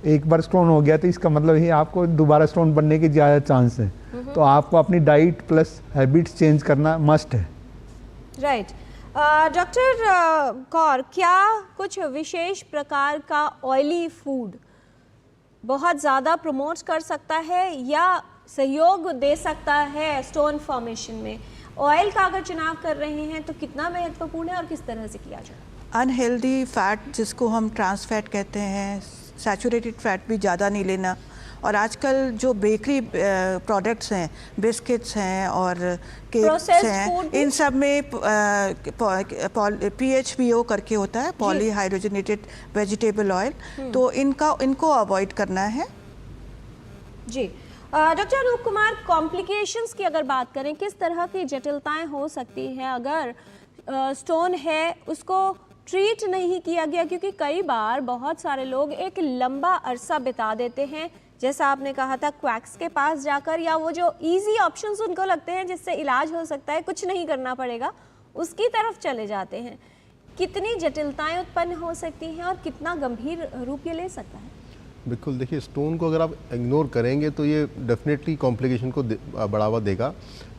एक बार स्टोन हो गया तो इसका मतलब ही आपको दोबारा स्टोन बनने के ज़्यादा चांस है, तो आपको अपनी डाइट प्लस हैबिट्स चेंज करना मस्ट है। राइट। डॉक्टर कौर, क्या कुछ विशेष प्रकार का ऑयली फूड बहुत ज़्यादा प्रमोट कर सकता है या सहयोग दे सकता है स्टोन फॉर्मेशन में? ऑयल का अगर चुनाव कर रहे हैं तो कितना महत्वपूर्ण है और किस तरह से किया जाए? अनहेल्दी फैट जिसको हम ट्रांस फैट कहते हैं, सैचुरेटेड फैट भी ज़्यादा नहीं लेना, और आजकल जो बेकरी प्रोडक्ट्स हैं, बिस्किट्स हैं और केक्स हैं, इन सब में PHPO करके होता है, पॉली हाइड्रोजनेटेड वेजिटेबल ऑयल, तो इनको अवॉइड करना है। जी डॉक्टर अनूप कुमार, कॉम्प्लिकेशंस की अगर बात करें, किस तरह की जटिलताएं हो सकती हैं अगर स्टोन है उसको ट्रीट नहीं किया गया? क्योंकि कई बार बहुत सारे लोग एक लंबा अरसा बिता देते हैं, जैसा आपने कहा था, क्वैक्स के पास जाकर, या वो जो इजी ऑप्शंस उनको लगते हैं जिससे इलाज हो सकता है, कुछ नहीं करना पड़ेगा, उसकी तरफ चले जाते हैं। कितनी जटिलताएं उत्पन्न हो सकती हैं और कितना गंभीर रूप ये ले सकता है? बिल्कुल, देखिए, स्टोन को अगर आप इग्नोर करेंगे तो ये डेफिनेटली कॉम्प्लिकेशन को बढ़ावा देगा।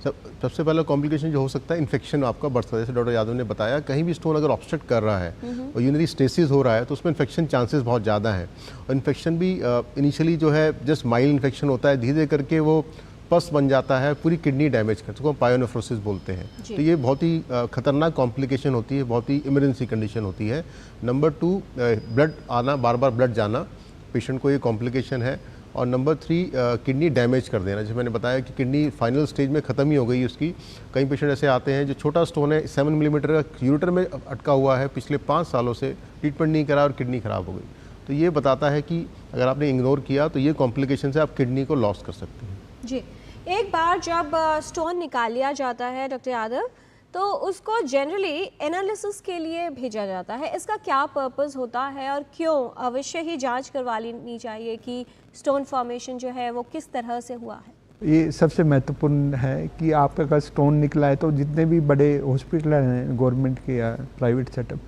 सबसे पहला कॉम्प्लिकेशन जो हो सकता है, इन्फेक्शन आपका बढ़ सकता है। जैसे डॉक्टर यादव ने बताया, कहीं भी स्टोन अगर ऑब्स्ट्रक्ट कर रहा है और यूरिनरी स्टेसिस हो रहा है तो उसमें इन्फेक्शन चांसेस बहुत ज़्यादा हैं। और इन्फेक्शन भी इनिशियली जो है जस्ट माइल्ड इन्फेक्शन होता है, धीरे धीरे करके वो पस बन जाता है, पूरी किडनी डैमेज कर, जिसको हम पायोनेफ्रोसिस बोलते हैं। तो ये बहुत ही खतरनाक कॉम्प्लिकेशन होती है, बहुत ही इमरजेंसी कंडीशन होती है। नंबर 2, ब्लड आना, बार बार ब्लड जाना, पेशेंट को ये कॉम्प्लिकेशन है। और नंबर 3, किडनी डैमेज कर देना। जैसे मैंने बताया कि किडनी फाइनल स्टेज में ख़त्म ही हो गई उसकी। कई पेशेंट ऐसे आते हैं जो छोटा स्टोन है, 7 मिलीमीटर का यूरेटर में अटका हुआ है, पिछले 5 सालों से ट्रीटमेंट नहीं करा और किडनी ख़राब हो गई। तो ये बताता है कि अगर आपने इग्नोर किया तो ये कॉम्प्लिकेशन से आप किडनी को लॉस कर सकते हैं। जी, एक बार जब स्टोन निकाल लिया जाता है डॉक्टर यादव, तो उसको जनरली एनालिसिस के लिए भेजा जाता है। इसका क्या पर्पस होता है और क्यों अवश्य ही जांच करवा लेनी चाहिए कि स्टोन फॉर्मेशन जो है वो किस तरह से हुआ है? ये सबसे महत्वपूर्ण है कि आपका अगर स्टोन निकला है तो जितने भी बड़े हॉस्पिटल हैं गवर्नमेंट के या प्राइवेट सेटअप,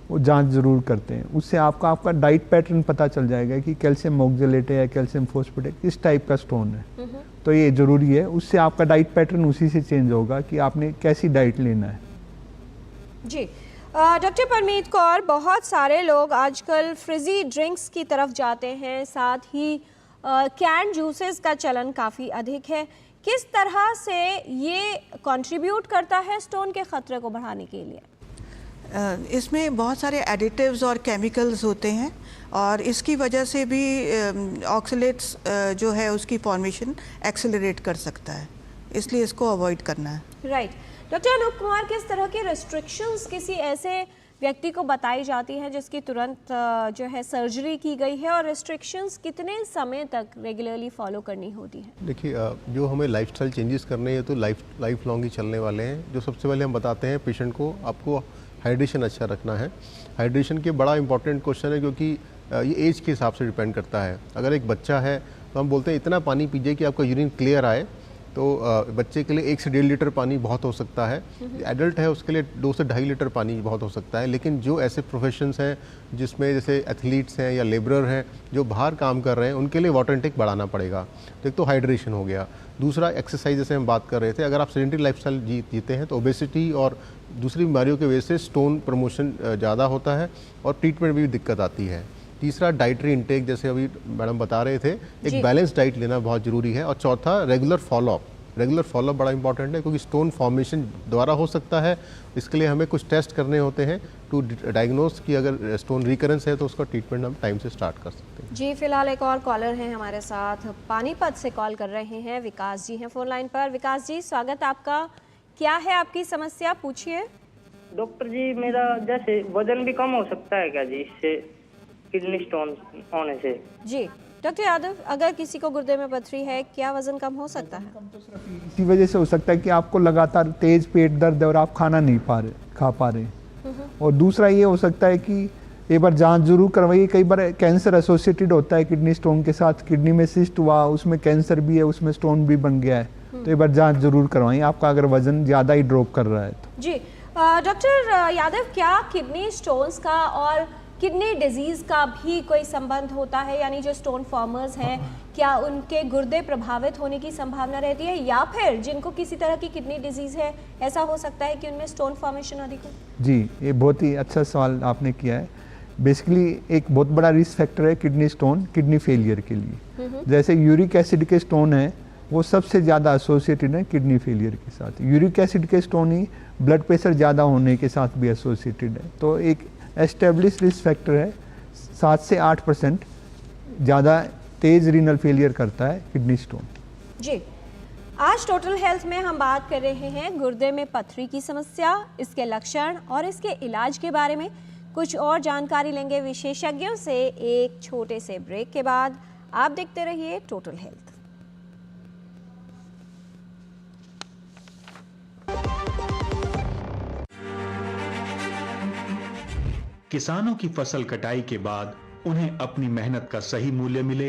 वो जांच ज़रूर करते हैं। उससे आपका डाइट पैटर्न पता चल जाएगा कि कैल्शियम ऑक्जेलेट है या कैल्शियम फॉस्फेट है, किस टाइप का स्टोन है। तो ये ज़रूरी है, उससे आपका डाइट पैटर्न उसी से चेंज होगा कि आपने कैसी डाइट लेना है। जी डॉक्टर परमीत कौर, बहुत सारे लोग आजकल फ्रिजी ड्रिंक्स की तरफ जाते हैं, साथ ही कैन जूसेस का चलन काफ़ी अधिक है। किस तरह से ये कंट्रीब्यूट करता है स्टोन के ख़तरे को बढ़ाने के लिए? इसमें बहुत सारे एडिटिव्स और केमिकल्स होते हैं और इसकी वजह से भी ऑक्सलेट्स जो है उसकी फॉर्मेशन एक्सेलरेट कर सकता है, इसलिए इसको अवॉइड करना है। राइट। डॉक्टर अनूप कुमार, किस तरह की रेस्ट्रिक्शंस किसी ऐसे व्यक्ति को बताई जाती हैं जिसकी तुरंत जो है सर्जरी की गई है, और रेस्ट्रिक्शंस कितने समय तक रेगुलरली फॉलो करनी होती है? देखिए, जो हमें लाइफस्टाइल चेंजेस करने हैं तो लाइफ लॉन्ग ही चलने वाले हैं। जो सबसे पहले हम बताते हैं पेशेंट को, आपको हाइड्रेशन अच्छा रखना है। हाइड्रेशन के बड़ा इंपॉर्टेंट क्वेश्चन है, क्योंकि ये एज के हिसाब से डिपेंड करता है। अगर एक बच्चा है तो हम बोलते हैं इतना पानी पीजिए कि आपका यूरिन क्लियर आए, तो बच्चे के लिए 1 से 1.5 लीटर पानी बहुत हो सकता है। एडल्ट है उसके लिए 2 से 2.5 लीटर पानी बहुत हो सकता है। लेकिन जो ऐसे प्रोफेशंस हैं जिसमें जैसे एथलीट्स हैं या लेबरर हैं जो बाहर काम कर रहे हैं, उनके लिए वाटर इंटेक बढ़ाना पड़ेगा। तो एक तो हाइड्रेशन हो गया, दूसरा एक्सरसाइज, जैसे हम बात कर रहे थे। अगर आप सेडेंटरी लाइफस्टाइल जीते हैं तो ओबेसिटी और दूसरी बीमारियों की वजह से स्टोन प्रमोशन ज़्यादा होता है और ट्रीटमेंट में भी दिक्कत आती है। तीसरा डाइटरी इंटेक, जैसे अभी मैडम बता रहे थे, जी। एक बैलेंस डाइट लेना बहुत ज़रूरी है। और चौथा रेगुलर फॉलोअप बड़ा इंपॉर्टेंट है, क्योंकि स्टोन फॉर्मेशन दोबारा हो सकता है। इसके लिए हमें कुछ टेस्ट करने होते हैं टू डायग्नोस कि अगर स्टोन रिकरेंस है तो उसका ट्रीटमेंट हम टाइम से स्टार्ट कर सकते हैं। जी, फिलहाल एक और कॉलर हैं हमारे साथ, पानीपत से कॉल कर रहे हैं, विकास जी हैं फोन लाइन पर। विकास जी, स्वागत आपका। क्या है आपकी समस्या, पूछिए। डॉक्टर जी, मेरा जैसे वजन भी कम हो सकता है क्या जी इससे, किडनी स्टोन होने से? जी डॉक्टर यादव, अगर किसी को गुर्दे में पथरी है, क्या वजन कम हो सकता है? इसी वजह से हो सकता है कि आपको लगातार तेज पेट दर्द है और आप खाना नहीं खा पा रहे। और दूसरा ये हो सकता है कि एक बार जांच जरूर करवाइए। कई बार कैंसर एसोसिएटेड होता है किडनी स्टोन के साथ, किडनी में सिस्ट हुआ, उसमें कैंसर भी है, उसमें स्टोन भी बन गया है, तो एक बार जांच जरूर करवाइए आपका अगर वजन ज़्यादा ही ड्रॉप कर रहा है तो। जी डॉक्टर यादव, क्या किडनी स्टोन्स का और किडनी डिजीज का भी कोई संबंध होता है? यानी जो स्टोन फॉर्मर्स हैं, क्या उनके गुर्दे प्रभावित होने की संभावना रहती है, या फिर जिनको किसी तरह की किडनी डिजीज है, ऐसा हो सकता है कि उनमें स्टोन फॉर्मेशन अधिक हो? जी, ये बहुत ही अच्छा सवाल आपने किया है। बेसिकली एक बहुत बड़ा रिस्क फैक्टर है किडनी स्टोन किडनी फेलियर के लिए। जैसे यूरिक एसिड के स्टोन है, वो सबसे ज़्यादा एसोसिएटेड है किडनी फेलियर के साथ। यूरिक एसिड के स्टोन ही ब्लड प्रेशर ज़्यादा होने के साथ भी एसोसिएटेड है। तो एक एस्टेब्लिश रिस्क फैक्टर है, 7 से 8% ज़्यादा तेज रीनल फेलियर करता है किडनी स्टोन। जी, आज टोटल हेल्थ में हम बात कर रहे हैं गुर्दे में पथरी की समस्या, इसके लक्षण और इसके इलाज के बारे में। कुछ और जानकारी लेंगे विशेषज्ञों से एक छोटे से ब्रेक के बाद। आप देखते रहिए टोटल हेल्थ। किसानों की फसल कटाई के बाद उन्हें अपनी मेहनत का सही मूल्य मिले,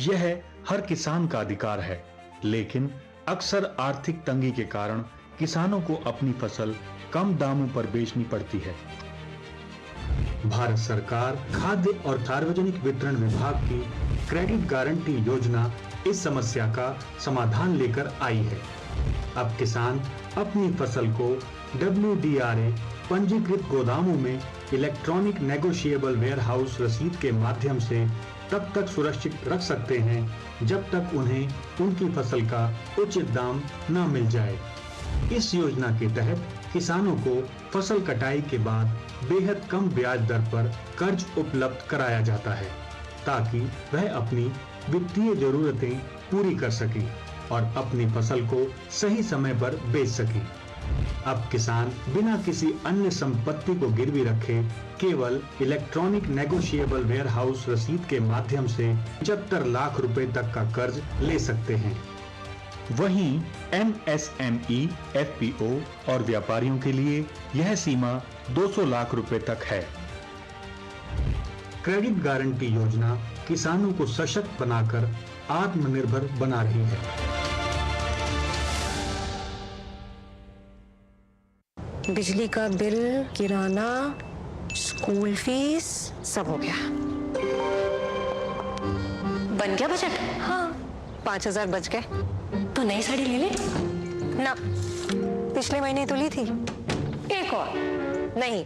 यह हर किसान का अधिकार है। लेकिन अक्सर आर्थिक तंगी के कारण किसानों को अपनी फसल कम दामों पर बेचनी पड़ती है। भारत सरकार खाद्य और सार्वजनिक वितरण विभाग की क्रेडिट गारंटी योजना इस समस्या का समाधान लेकर आई है। अब किसान अपनी फसल को WDRA पंजीकृत गोदामों में इलेक्ट्रॉनिक नेगोशिएबल वेयरहाउस रसीद के माध्यम से तब तक सुरक्षित रख सकते हैं जब तक उन्हें उनकी फसल का उचित दाम न मिल जाए। इस योजना के तहत किसानों को फसल कटाई के बाद बेहद कम ब्याज दर पर कर्ज उपलब्ध कराया जाता है, ताकि वह अपनी वित्तीय जरूरतें पूरी कर सकें और अपनी फसल को सही समय पर बेच सकें। अब किसान बिना किसी अन्य संपत्ति को गिरवी रखे केवल इलेक्ट्रॉनिक नेगोशिएबल वेयरहाउस रसीद के माध्यम से 75 लाख रुपए तक का कर्ज ले सकते हैं। वहीं MSME, FPO और व्यापारियों के लिए यह सीमा 200 लाख रुपए तक है। क्रेडिट गारंटी योजना किसानों को सशक्त बनाकर आत्मनिर्भर बना रही है। बिजली का बिल, किराना, स्कूल फीस सब हो गया। बन गया बजट? हाँ, 5000 बच गए। तो नई साड़ी ले ले ना, पिछले महीने तो ली थी। एक और नहीं,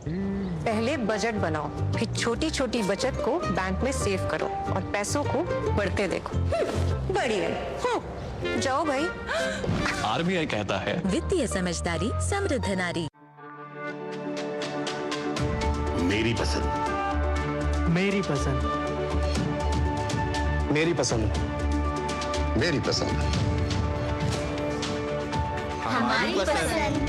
पहले बजट बनाओ, फिर छोटी छोटी बचत को बैंक में सेव करो और पैसों को बढ़ते देखो। बढ़िया। जाओ भाई। RBI कहता है, वित्तीय समझदारी समृद्ध नारी। मेरी पसंद, मेरी पसंद, मेरी पसंद, मेरी पसंद, हमारी पसंद,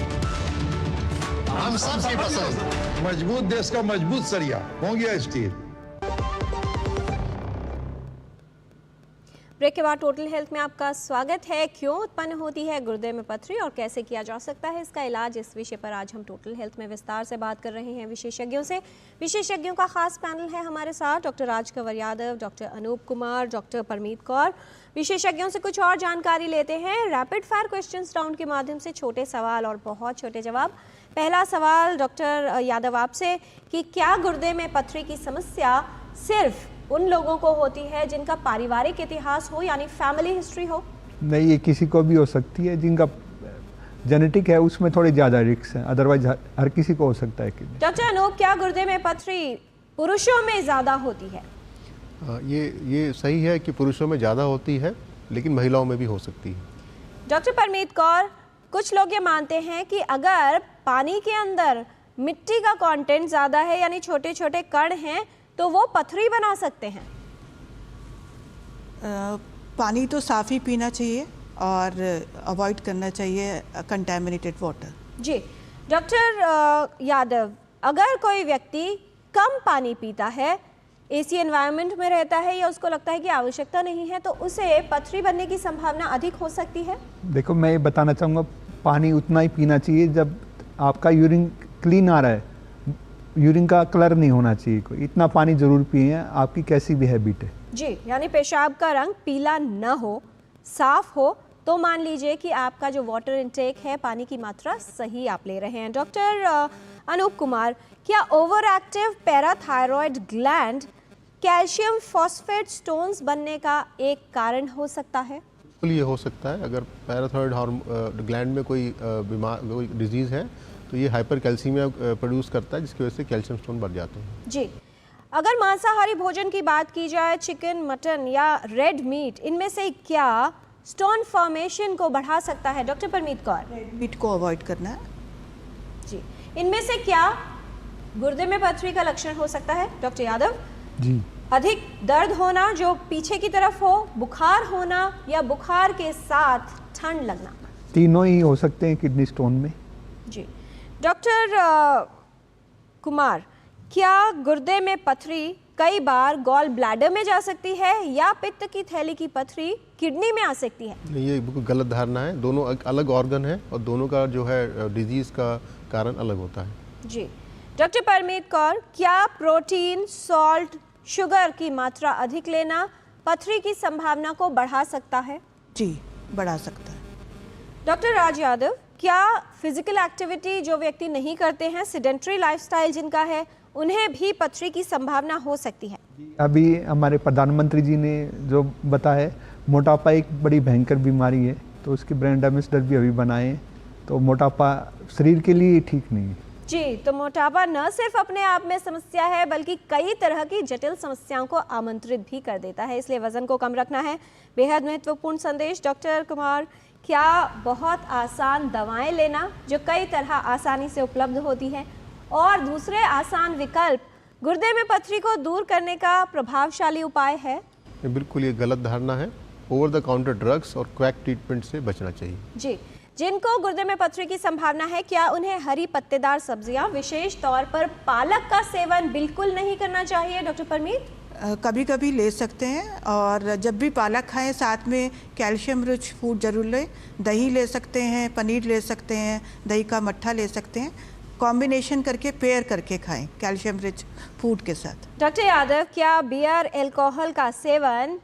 हम सबकी पसंद। मजबूत देश का मजबूत सरिया हो गया स्टील। ब्रेक के बाद टोटल हेल्थ में आपका स्वागत है। क्यों उत्पन्न होती है गुर्दे में पथरी और कैसे किया जा सकता है इसका इलाज, इस विषय पर आज हम टोटल हेल्थ में विस्तार से बात कर रहे हैं विशेषज्ञों से। विशेषज्ञों का खास पैनल है हमारे साथ, doctor Rajkanwar Yadav, doctor Anoop Kumar, doctor Parmeet Kaur. विशेषज्ञों से कुछ और जानकारी लेते हैं रैपिड फायर क्वेश्चंस राउंड के माध्यम से। छोटे सवाल और बहुत छोटे जवाब। पहला सवाल डॉक्टर यादव आपसे कि क्या गुर्दे में पथरी की समस्या सिर्फ उन लोगों को होती है जिनका पारिवारिक इतिहास हो, यानी फैमिली हिस्ट्री हो? नहीं, ये किसी को भी हो सकती है। जिनका जेनेटिक है उसमें थोड़ी ज़्यादा रिस्क है, अदरवाइज हर किसी को हो सकता है। डॉक्टर अनूप, क्या गुर्दे में पथरी पुरुषों में ज़्यादा होती है? ये सही है कि पुरुषों में ज़्यादा होती है, लेकिन महिलाओं में भी हो सकती है। डॉक्टर परमीत कौर, कुछ लोग ये मानते हैं कि अगर पानी के अंदर मिट्टी का कंटेंट ज़्यादा है, यानी छोटे छोटे कण हैं, तो वो पथरी बना सकते हैं। पानी तो साफ़ ही पीना चाहिए और अवॉइड करना चाहिए कंटेमिनेटेड वाटर। जी डॉक्टर यादव, अगर कोई व्यक्ति कम पानी पीता है, एसी एनवायरनमेंट में रहता है, या उसको लगता है कि आवश्यकता नहीं है, तो उसे पथरी बनने की संभावना अधिक हो सकती है? देखो, मैं ये बताना चाहूँगा, पानी उतना ही पीना चाहिए जब आपका यूरिन क्लीन आ रहा है, यूरिन का कलर नहीं होना चाहिए कोई, इतना पानी जरूर पिए, आपकी कैसी भी हैबिट है। जी, यानी पेशाब का रंग पीला न हो, साफ हो, तो मान लीजिए कि आपका जो वाटर इनटेक है, पानी की मात्रा सही आप ले रहे हैं। डॉक्टर अनूप कुमार, क्या over active parathyroid gland calcium phosphate stones बनने का एक कारण हो सकता है? बिल्कुल ये हो सकता है। अगर पैराथायरॉयड ग्लैंड में कोई कोई डिजीज़ है तो ये हाइपर कैल्सीमिया प्रोड्यूस करता है, जिसकी वजह से कैल्शियम स्टोन बढ़ जाते हैं। जी, अगर मांसाहारी भोजन की बात की जाए, चिकन, मटन या रेड मीट, इनमें से क्या स्टोन फॉर्मेशन को बढ़ा सकता है? Doctor Parmeet Kaur. Red meat को अवॉइड करना है। जी, इनमें से क्या गुर्दे में पथरी का लक्षण हो सकता है? डॉक्टर यादव जी, अधिक दर्द होना जो पीछे की तरफ हो, बुखार होना, या बुखार के साथ ठंड लगना? तीनों ही हो सकते हैं किडनी स्टोन में। जी, डॉक्टर कुमार, क्या गुर्दे में पथरी कई बार गॉल ब्लैडर में जा सकती है, या पित्त की थैली की पथरी किडनी में आ सकती है? नहीं, ये बिल्कुल गलत धारणा है। दोनों अलग ऑर्गन है और दोनों का जो है डिजीज़ का कारण अलग होता है। जी, डॉक्टर परमीत कौर, क्या प्रोटीन, सॉल्ट, शुगर की मात्रा अधिक लेना पथरी की संभावना को बढ़ा सकता है? जी, बढ़ा सकता है। डॉक्टर राज यादव, क्या फिजिकल एक्टिविटी जो व्यक्ति नहीं करते हैं, सेडेंटरी लाइफस्टाइल जिनका है, उन्हें भी पथरी की संभावना हो सकती है? अभी हमारे प्रधानमंत्री जी ने जो बताया, मोटापा एक बड़ी भयंकर बीमारी है, तो उसके ब्रांड एम्बेसडर भी अभी बनाए, तो मोटापा शरीर के लिए ठीक नहीं है। जी, तो मोटापा न सिर्फ अपने आप में समस्या है, बल्कि कई तरह की जटिल समस्याओं को आमंत्रित भी कर देता है, इसलिए वजन को कम रखना है। बेहद महत्वपूर्ण संदेश। डॉक्टर कुमार, क्या बहुत आसान दवाएं लेना जो कई तरह आसानी से उपलब्ध होती है, और दूसरे आसान विकल्प गुर्दे में पथरी को दूर करने का प्रभावशाली उपाय है? बिल्कुल ये गलत धारणा है। ओवर द काउंटर ड्रग्स और क्वैक ट्रीटमेंट से बचना चाहिए। जी, जिनको गुर्दे में पथरी की संभावना है, क्या उन्हें हरी पत्तेदार सब्जियां, विशेष तौर पर पालक का सेवन बिल्कुल नहीं करना चाहिए? डॉक्टर परमीत, कभी कभी ले सकते हैं, और जब भी पालक खाएं साथ में कैल्शियम रिच फूड जरूर लें। दही ले सकते हैं, पनीर ले सकते हैं, दही का मट्ठा ले सकते हैं, कॉम्बिनेशन करके पेयर करके खाएं कैल्शियम रिच फूड के साथ। डॉक्टर यादव, क्या बियर, अल्कोहल का सेवन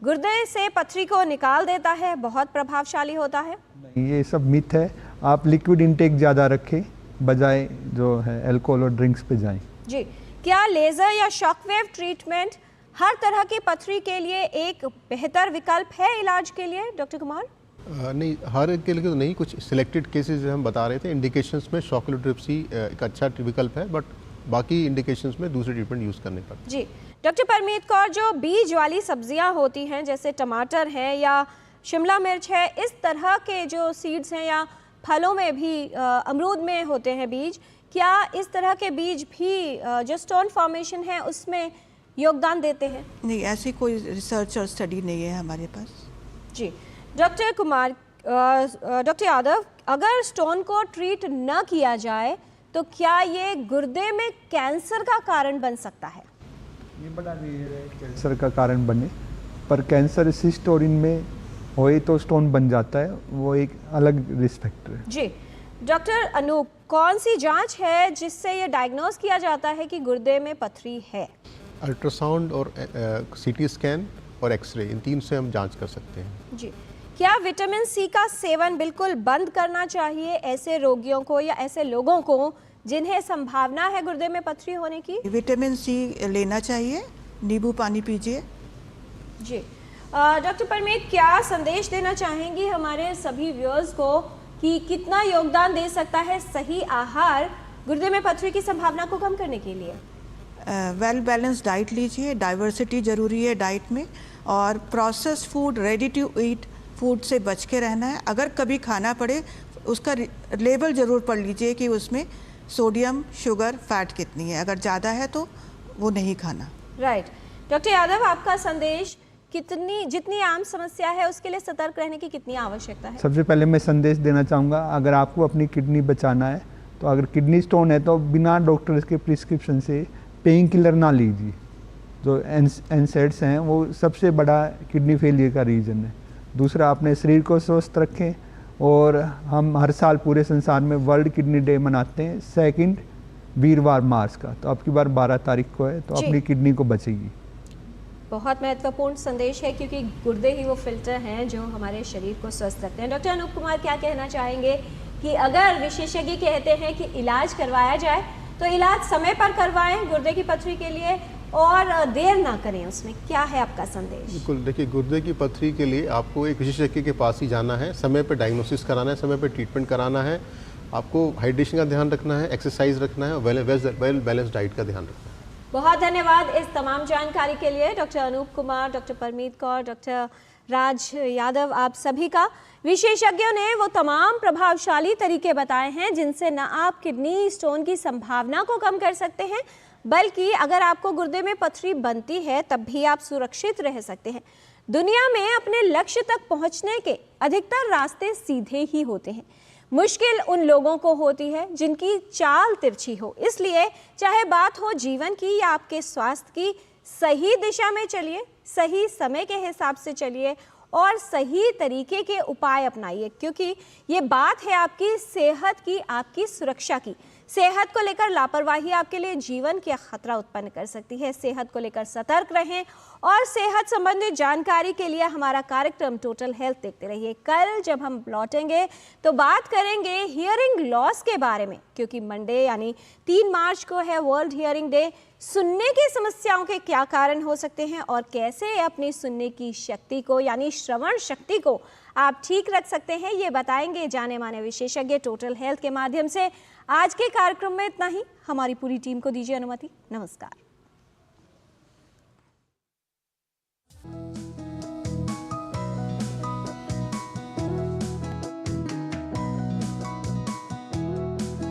गुर्दे से पथरी को निकाल देता है, बहुत प्रभावशाली होता है? नहीं, ये सब मिथ है। आप लिक्विड इंटेक ज़्यादा रखें, बजाय जो है अल्कोहल और ड्रिंक्स पे जाएं। जी, क्या लेज़र या शॉकवेव ट्रीटमेंट हर तरह की पथरी के लिए एक बेहतर विकल्प है इलाज के लिए? डॉक्टर कुमार। नहीं, हर एक के लिए तो नहीं, कुछ सिलेक्टेड केसेस हम बता रहे थे। इंडिकेशंस में शॉकलोट्रिप्सी एक अच्छा विकल्प है, बट बाकी इंडिकेशंस में दूसरे ट्रीटमेंट यूज़ करने पर। जी, डॉक्टर परमीत कौर, जो बीज वाली सब्जियां होती हैं, जैसे टमाटर है या शिमला मिर्च है, इस तरह के जो सीड्स हैं, या फलों में भी अमरूद में होते हैं बीज, क्या इस तरह के बीज भी जो स्टोन फॉर्मेशन है उसमें योगदान देते हैं? नहीं, ऐसी कोई रिसर्च और स्टडी नहीं है हमारे पास। जी, डॉक्टर कुमार, डॉक्टर यादव, अगर स्टोन को ट्रीट न किया जाए तो क्या ये गुर्दे में कैंसर का कारण बन सकता है? ये बड़ा रेयर है कैंसर का कारण बने, पर कैंसर सिस्ट और इनमें होए तो स्टोन बन जाता है, वो एक अलग रिस्क फैक्टर है। जी, डॉक्टर अनूप, कौन सी जांच है जिससे ये डायग्नोज किया जाता है कि गुर्दे में पथरी है? अल्ट्रासाउंड और सीटी स्कैन और एक्सरे, इन तीन से हम जांच कर सकते हैं। जी, क्या विटामिन सी का सेवन बिल्कुल बंद करना चाहिए ऐसे रोगियों को या ऐसे लोगों को जिन्हें संभावना है गुर्दे में पथरी होने की? विटामिन सी लेना चाहिए, नींबू पानी पीजिए। जी, डॉक्टर परमीत, क्या संदेश देना चाहेंगी हमारे सभी व्यूअर्स को कि कितना योगदान दे सकता है सही आहार गुर्दे में पथरी की संभावना को कम करने के लिए? वेल बैलेंस डाइट लीजिए, डाइवर्सिटी ज़रूरी है डाइट में, और processed food, ready to eat food से बच के रहना है। अगर कभी खाना पड़े उसका लेबल ज़रूर पढ़ लीजिए कि उसमें सोडियम, शुगर, फैट कितनी है। अगर ज़्यादा है तो वो नहीं खाना। राइट। डॉक्टर यादव, आपका संदेश, कितनी जितनी आम समस्या है उसके लिए सतर्क रहने की कितनी आवश्यकता है? सबसे पहले मैं संदेश देना चाहूँगा, अगर आपको अपनी किडनी बचाना है तो अगर किडनी स्टोन है तो बिना डॉक्टर के प्रिस्क्रिप्शन से पेन किलर ना लीजिए। जो एनसेड्स हैं वो सबसे बड़ा किडनी फेलियर का रीज़न है। दूसरा, अपने शरीर को स्वस्थ रखें, और हम हर साल पूरे संसार में वर्ल्ड किडनी डे मनाते हैं 2 वीरवार मार्च का, तो अब की बार 12 तारीख को है, तो अपनी किडनी को बचेगी। बहुत महत्वपूर्ण संदेश है, क्योंकि गुर्दे ही वो फिल्टर हैं जो हमारे शरीर को स्वस्थ रखते हैं। डॉक्टर अनूप कुमार, क्या कहना चाहेंगे कि अगर विशेषज्ञ कहते हैं कि इलाज करवाया जाए तो इलाज समय पर करवाएं गुर्दे की पथरी के लिए, और देर ना करें उसमें, क्या है आपका संदेश? बिल्कुल, देखिए, गुर्दे की पथरी के लिए आपको एक विशेषज्ञ के पास ही जाना है, समय पर डायग्नोसिस कराना है, समय पर ट्रीटमेंट कराना है, आपको हाइड्रेशन का ध्यान रखना है, एक्सरसाइज रखना है, वेल बैलेंस डाइट का ध्यान रखना है। बहुत धन्यवाद इस तमाम जानकारी के लिए doctor Anoop Kumar, doctor Parmeet Kaur, doctor Raj Yadav, आप सभी का। विशेषज्ञों ने वो तमाम प्रभावशाली तरीके बताए हैं जिनसे न आप किडनी स्टोन की संभावना को कम कर सकते हैं, बल्कि अगर आपको गुर्दे में पथरी बनती है तब भी आप सुरक्षित रह सकते हैं। दुनिया में अपने लक्ष्य तक पहुंचने के अधिकतर रास्ते सीधे ही होते हैं। मुश्किल उन लोगों को होती है जिनकी चाल तिरछी हो। इसलिए चाहे बात हो जीवन की या आपके स्वास्थ्य की, सही दिशा में चलिए, सही समय के हिसाब से चलिए और सही तरीके के उपाय अपनाइए, क्योंकि ये बात है आपकी सेहत की, आपकी सुरक्षा की। सेहत को लेकर लापरवाही आपके लिए जीवन का खतरा उत्पन्न कर सकती है। सेहत को लेकर सतर्क रहें और सेहत संबंधित जानकारी के लिए हमारा कार्यक्रम टोटल हेल्थ देखते रहिए। कल जब हम लौटेंगे तो बात करेंगे हियरिंग लॉस के बारे में, क्योंकि मंडे यानी 3 मार्च को है वर्ल्ड हियरिंग डे। सुनने की समस्याओं के क्या कारण हो सकते हैं और कैसे अपनी सुनने की शक्ति को यानी श्रवण शक्ति को आप ठीक रख सकते हैं, ये बताएंगे जाने माने विशेषज्ञ टोटल हेल्थ के माध्यम से। आज के कार्यक्रम में इतना ही। हमारी पूरी टीम को दीजिए अनुमति। नमस्कार।